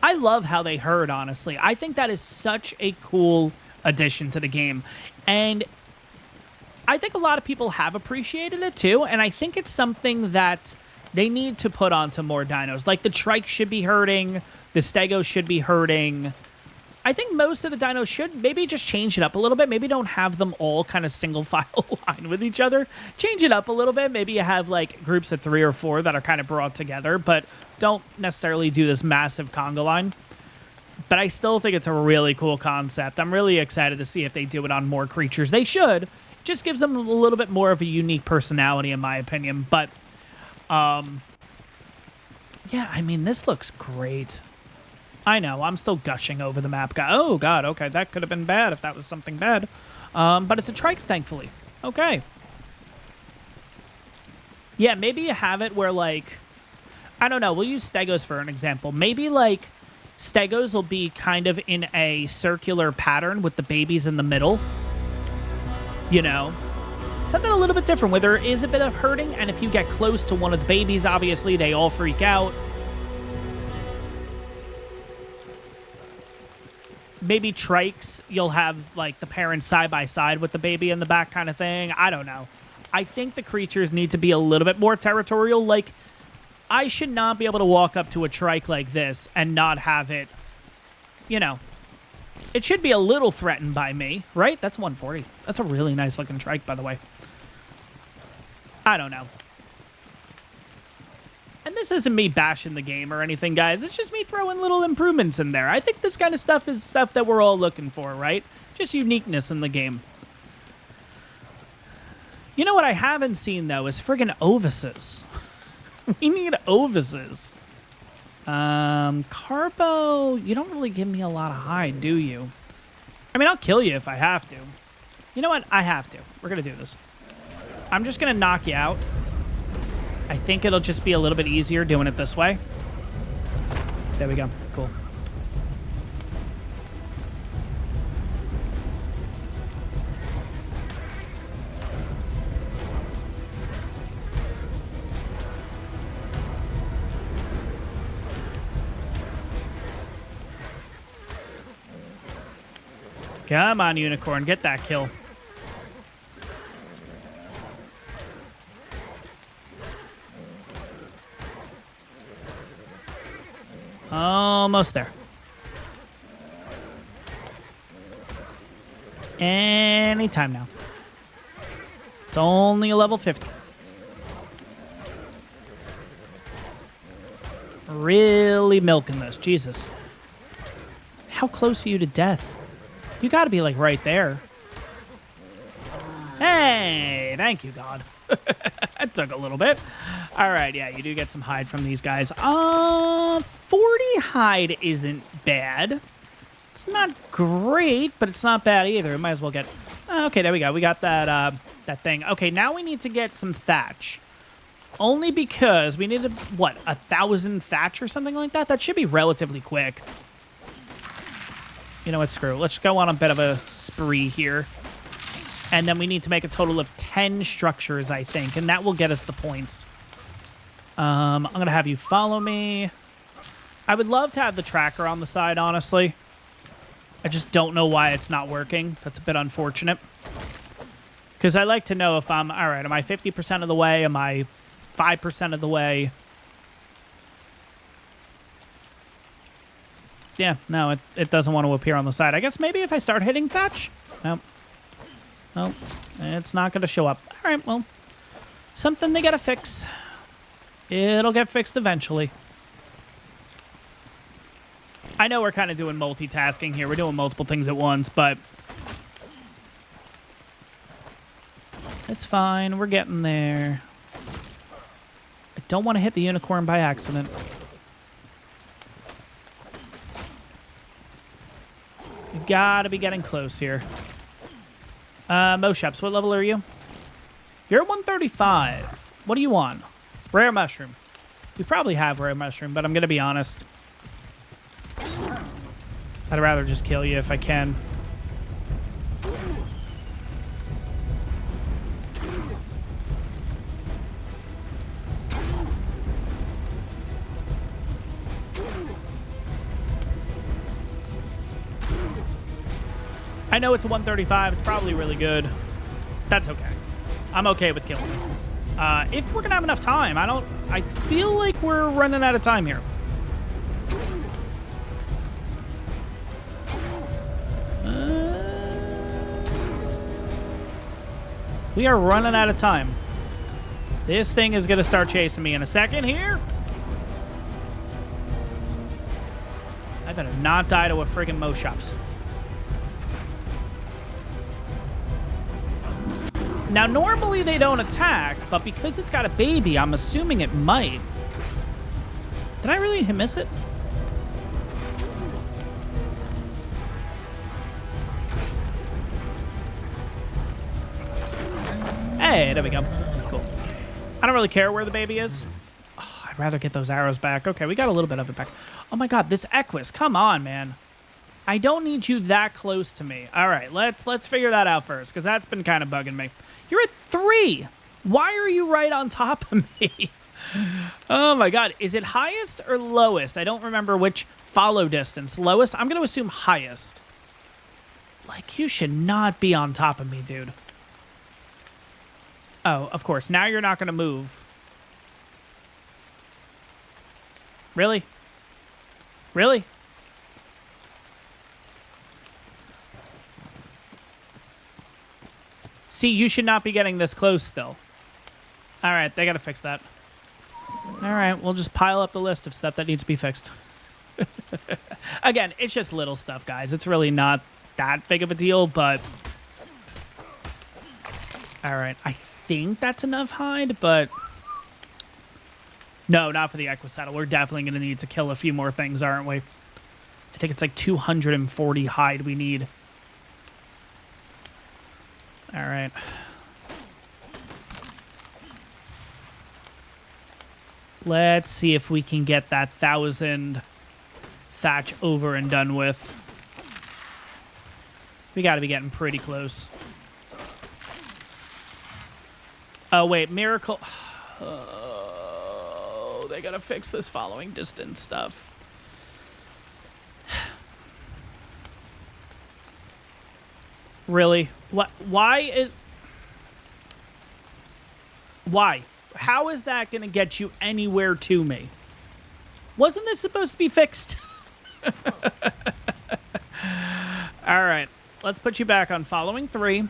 I love how they herd, honestly. I think that is such a cool addition to the game. And I think a lot of people have appreciated it, too. And I think it's something that they need to put onto more dinos. Like, the trike should be herding. The stegos should be herding. I think most of the dinos should maybe just change it up a little bit. Maybe don't have them all kind of single file line with each other. Change it up a little bit. Maybe you have, like, groups of 3 or 4 that are kind of brought together. But don't necessarily do this massive conga line. But I still think it's a really cool concept. I'm really excited to see if they do it on more creatures. They should. It just gives them a little bit more of a unique personality, in my opinion. But, yeah, I mean, this looks great. I know, I'm still gushing over the map. Oh, God, okay, that could have been bad if that was something bad. But it's a trike, thankfully. Okay. Yeah, maybe you have it where, like, I don't know, we'll use stegos for an example. Maybe, like, stegos will be kind of in a circular pattern with the babies in the middle. You know? Something a little bit different where there is a bit of herding, and if you get close to one of the babies, obviously, they all freak out. Maybe trikes, you'll have, like, the parents side by side with the baby in the back kind of thing. I don't know. I think the creatures need to be a little bit more territorial. Like, I should not be able to walk up to a trike like this and not have it, you know. It should be a little threatened by me, right? That's 140. That's a really nice looking trike, by the way. I don't know. And this isn't me bashing the game or anything, guys. It's just me throwing little improvements in there. I think this kind of stuff is stuff that we're all looking for, right? Just uniqueness in the game. You know what I haven't seen, though, is friggin' ovises. We need ovises. Carbo, you don't really give me a lot of hide, do you? I mean, I'll kill you if I have to. You know what? I have to. We're going to do this. I'm just going to knock you out. I think it'll just be a little bit easier doing it this way. There we go. Cool. Come on, Unicorn. Get that kill. Almost there. Anytime now. It's only a level 50. Really milking this. Jesus. How close are you to death? You got to be, like, right there. Hey, thank you, God. That took a little bit. All right, yeah, you do get some hide from these guys. 40 hide isn't bad. It's not great, but it's not bad either. We might as well get... Okay, there we go. We got that that thing. Okay, now we need to get some thatch. Only because we need, what, 1,000 thatch or something like that? That should be relatively quick. You know what, screw it. Let's go on a bit of a spree here. And then we need to make a total of 10 structures, I think. And that will get us the points. I'm going to have you follow me. I would love to have the tracker on the side, honestly. I just don't know why it's not working. That's a bit unfortunate. Because I like to know if I'm... All right, am I 50% of the way? Am I 5% of the way? Yeah, no, it doesn't want to appear on the side. I guess maybe if I start hitting thatch? Nope. Nope. It's not going to show up. All right, well, something they got to fix. It'll get fixed eventually. I know we're kind of doing multitasking here. We're doing multiple things at once, but it's fine. We're getting there. I don't want to hit the unicorn by accident. You gotta be getting close here. Moshaps, what level are you? You're at 135. What do you want? Rare mushroom. You probably have rare mushroom, but I'm gonna be honest. I'd rather just kill you if I can. I know it's a 135. It's probably really good. That's okay. I'm okay with killing it. If we're going to have enough time. I feel like we're running out of time here. We are running out of time. This thing is going to start chasing me in a second here. I better not die to a friggin' Moshaps. Now, normally they don't attack, but because it's got a baby, I'm assuming it might. Did I really miss it? Hey, there we go. Cool. I don't really care where the baby is. Oh, I'd rather get those arrows back. Okay, we got a little bit of it back. Oh my god, this equus. Come on, man. I don't need you that close to me. All right, let's figure that out first, because that's been kind of bugging me. You're at 3. Why are you right on top of me? Oh my god. Is it highest or lowest? I don't remember which follow distance. Lowest? I'm going to assume highest. Like, you should not be on top of me, dude. Oh, of course. Now you're not going to move. Really? Really? See, you should not be getting this close still. All right, they got to fix that. All right, we'll just pile up the list of stuff that needs to be fixed. Again, it's just little stuff, guys. It's really not that big of a deal, but... All right, I think that's enough hide, but... No, not for the equus saddle. We're definitely going to need to kill a few more things, aren't we? I think it's like 240 hide we need. All right. Let's see if we can get that 1,000 thatch over and done with. We got to be getting pretty close. Oh, wait. Miracle. Oh, they got to fix this following distance stuff. Really? What? Why is... Why? How is that going to get you anywhere to me? Wasn't this supposed to be fixed? All right. Let's put you back on following 3.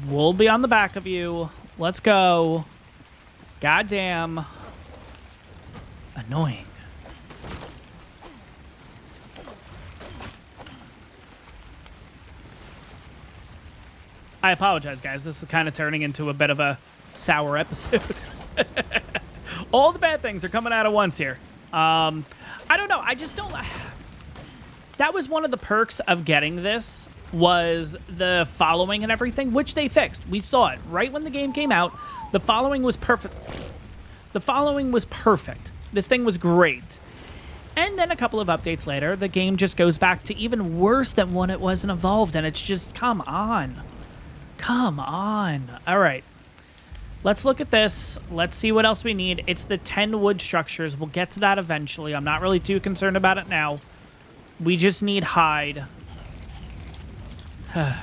We'll be on the back of you. Let's go. Goddamn. Annoying. I apologize, guys. This is kind of turning into a bit of a sour episode. All the bad things are coming out at once here. I don't know. I just don't... That was one of the perks of getting this, was the following and everything, which they fixed. We saw it right when the game came out. The following was perfect. The following was perfect. This thing was great. And then a couple of updates later, the game just goes back to even worse than when it wasn't evolved. And it's just, come on. Come on. All right. Let's look at this. Let's see what else we need. It's the 10 wood structures. We'll get to that eventually. I'm not really too concerned about it now. We just need hide. Wow.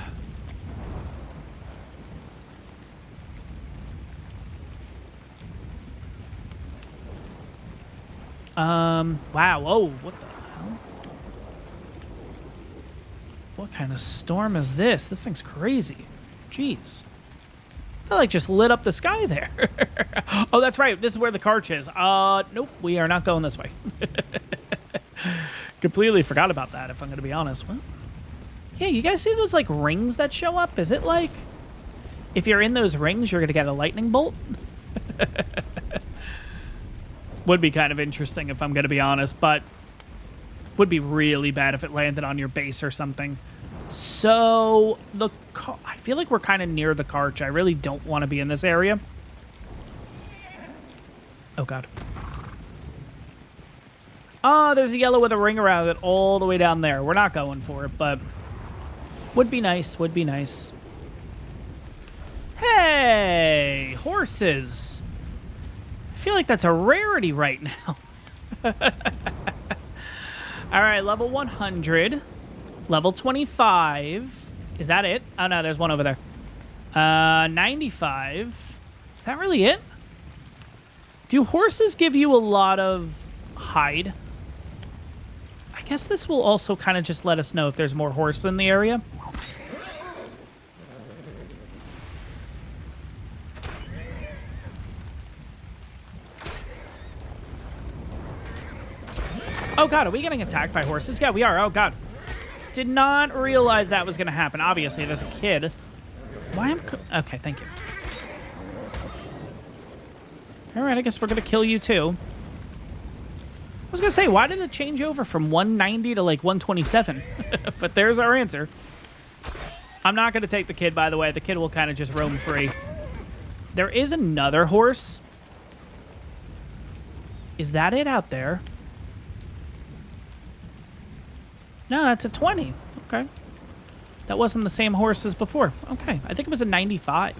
Oh, what the hell? What kind of storm is this? This thing's crazy. Jeez. That, like, just lit up the sky there. Oh, that's right. This is where the carch is. Nope. We are not going this way. Completely forgot about that, if I'm going to be honest. What? Yeah, you guys see those, like, rings that show up? Is it, like, if you're in those rings, you're going to get a lightning bolt? Would be kind of interesting, if I'm going to be honest, but would be really bad if it landed on your base or something. So, I feel like we're kind of near the carch. I really don't want to be in this area. Oh, God. Oh, there's a yellow with a ring around it all the way down there. We're not going for it, but would be nice. Would be nice. Hey, horses. I feel like that's a rarity right now. All right, level 100. Level 25. Is that it? Oh, no, there's one over there. 95. Is that really it? Do horses give you a lot of hide? I guess this will also kind of just let us know if there's more horse in the area. Oh, God, are we getting attacked by horses? Yeah, we are. Oh, God. Did not realize that was going to happen. Obviously, there's a kid. Why am... Okay, thank you. All right, I guess we're going to kill you, too. I was going to say, why did it change over from 190 to, like, 127? But there's our answer. I'm not going to take the kid, by the way. The kid will kind of just roam free. There is another horse. Is that it out there? No, that's a 20. Okay. That wasn't the same horse as before. Okay. I think it was a 95.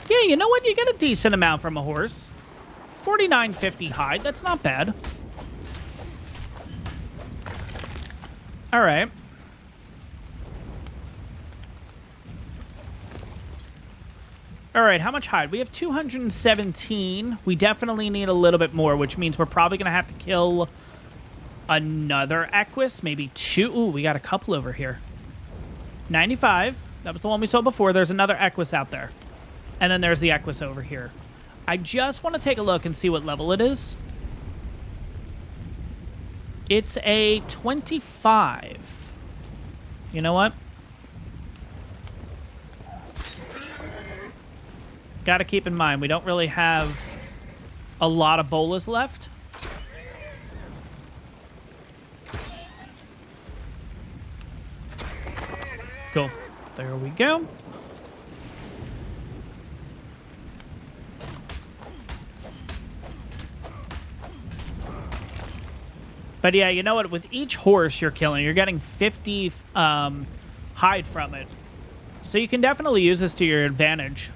Yeah, you know what? You get a decent amount from a horse. 49.50 hide. That's not bad. All right. All right, how much hide? We have 217. We definitely need a little bit more, which means we're probably going to have to kill another equus, maybe 2. Ooh, we got a couple over here. 95. That was the one we saw before. There's another equus out there. And then there's the equus over here. I just want to take a look and see what level it is. It's a 25. You know what? Got to keep in mind, we don't really have a lot of bolas left. Cool. There we go. But yeah, you know what? With each horse you're killing, you're getting 50 hide from it. So you can definitely use this to your advantage.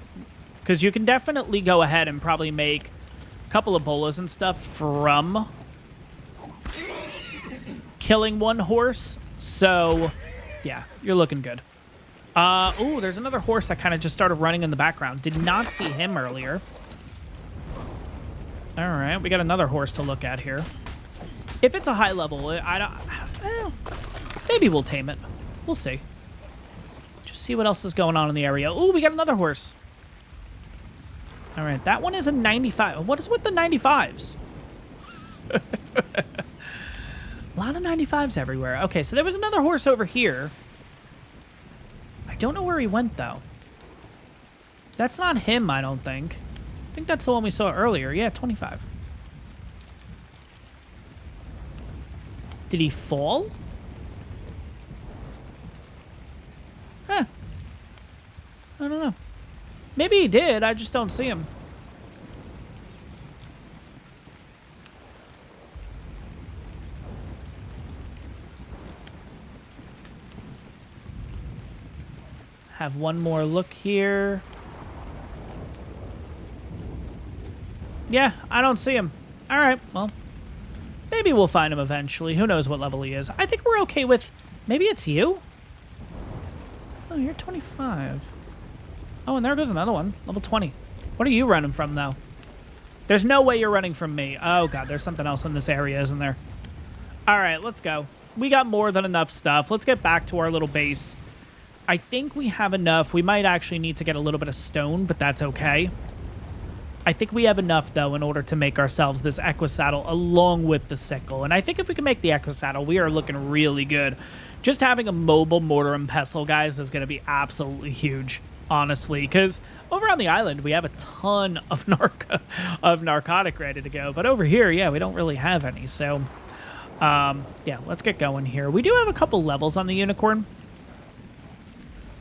Because you can definitely go ahead and probably make a couple of bolas and stuff from killing one horse. So, yeah, you're looking good. Oh, there's another horse that kind of just started running in the background. Did not see him earlier. All right, we got another horse to look at here. If it's a high level, maybe we'll tame it. We'll see. Just see what else is going on in the area. Oh, we got another horse. All right, that one is a 95. What is with the 95s? A lot of 95s everywhere. Okay, so there was another horse over here. I don't know where he went, though. That's not him, I don't think. I think that's the one we saw earlier. Yeah, 25. Did he fall? Huh. I don't know. Maybe he did. I just don't see him. Have one more look here. Yeah, I don't see him. All right, well, maybe we'll find him eventually. Who knows what level he is. I think we're okay with... Maybe it's you? Oh, you're 25. Oh, and there goes another one. Level 20. What are you running from, though? There's no way you're running from me. Oh, God, there's something else in this area, isn't there? All right, let's go. We got more than enough stuff. Let's get back to our little base. I think we have enough. We might actually need to get a little bit of stone, but that's okay. I think we have enough, though, in order to make ourselves this equus saddle along with the sickle. And I think if we can make the equus saddle, we are looking really good. Just having a mobile mortar and pestle, guys, is going to be absolutely huge, honestly. Because over on the island, we have a ton of narcotic ready to go. But over here, yeah, we don't really have any. So, yeah, let's get going here. We do have a couple levels on the unicorn.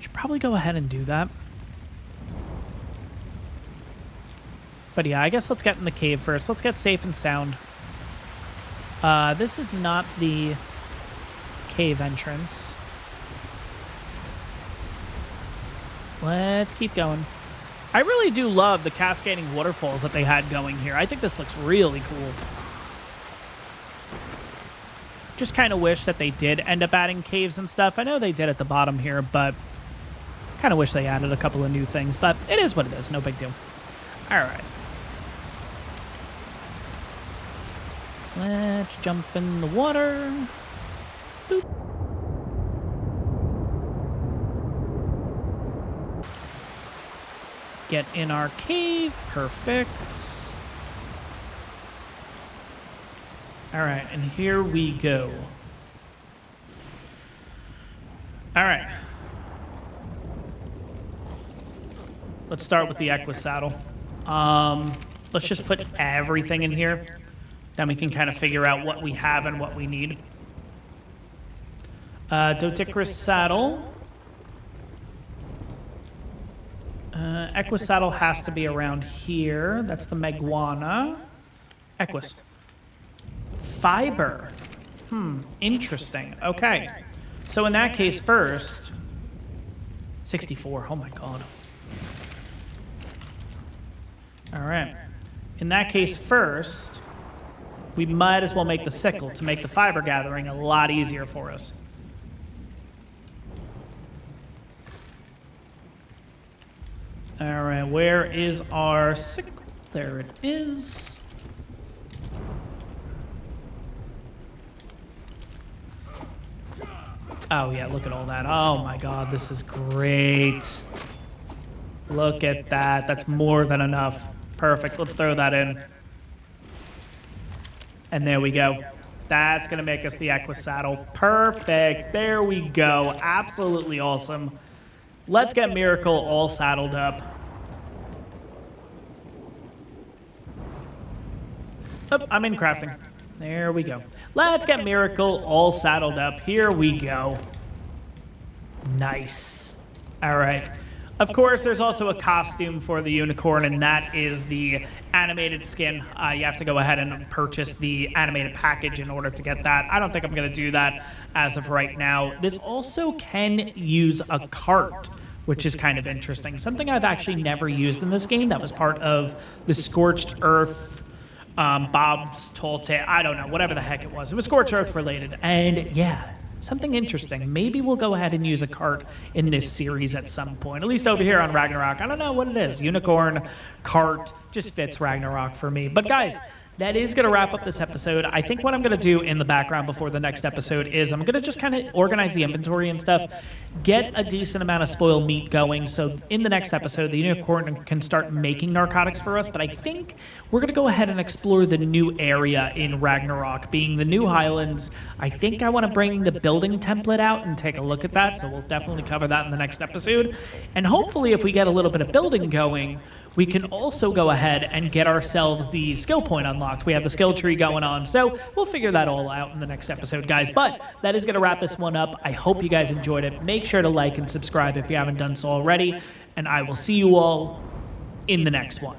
Should probably go ahead and do that. But yeah, I guess let's get in the cave first. Let's get safe and sound. This is not the cave entrance. Let's keep going. I really do love the cascading waterfalls that they had going here. I think this looks really cool. Just kind of wish that they did end up adding caves and stuff. I know they did at the bottom here, but kind of wish they added a couple of new things. But it is what it is. No big deal. All right. Let's jump in the water. Boop. Get in our cave. Perfect. All right, and here we go. All right. Let's start with the equus saddle. Let's just put everything in here. Then we can kind of figure out what we have and what we need. Doticrus saddle. Equus saddle has to be around here. That's the Meguana. Equus. Fiber. Interesting. Okay. So in that case first... 64. Oh my god. Alright. In that case first... we might as well make the sickle to make the fiber gathering a lot easier for us. All right, where is our sickle? There it is. Oh, yeah, look at all that. Oh, my God, this is great. Look at that. That's more than enough. Perfect. Let's throw that in. And there we go. That's going to make us the equus saddle. Perfect. There we go. Absolutely awesome. Let's get Miracle all saddled up. Oh, I'm in crafting. There we go. Let's get Miracle all saddled up. Here we go. Nice. All right. Of course, there's also a costume for the unicorn, and that is the animated skin. You have to go ahead and purchase the animated package in order to get that. I don't think I'm going to do that as of right now. This also can use a cart, which is kind of interesting. Something I've actually never used in this game. That was part of the Scorched Earth, Bob's Tall Tale. I don't know, whatever the heck it was. It was Scorched Earth related. And yeah, something interesting. Maybe we'll go ahead and use a cart in this series at some point, at least over here on Ragnarok. I don't know what it is. Unicorn, cart, just fits Ragnarok for me. But guys, that is going to wrap up this episode. I think what I'm going to do in the background before the next episode is I'm going to just kind of organize the inventory and stuff, get a decent amount of spoiled meat going, so in the next episode, the unicorn can start making narcotics for us. But I think we're going to go ahead and explore the new area in Ragnarok, being the new Highlands. I think I want to bring the building template out and take a look at that, so we'll definitely cover that in the next episode. And hopefully, if we get a little bit of building going, we can also go ahead and get ourselves the skill point unlocked. We have the skill tree going on, so we'll figure that all out in the next episode, guys. But that is going to wrap this one up. I hope you guys enjoyed it. Make sure to like and subscribe if you haven't done so already, and I will see you all in the next one.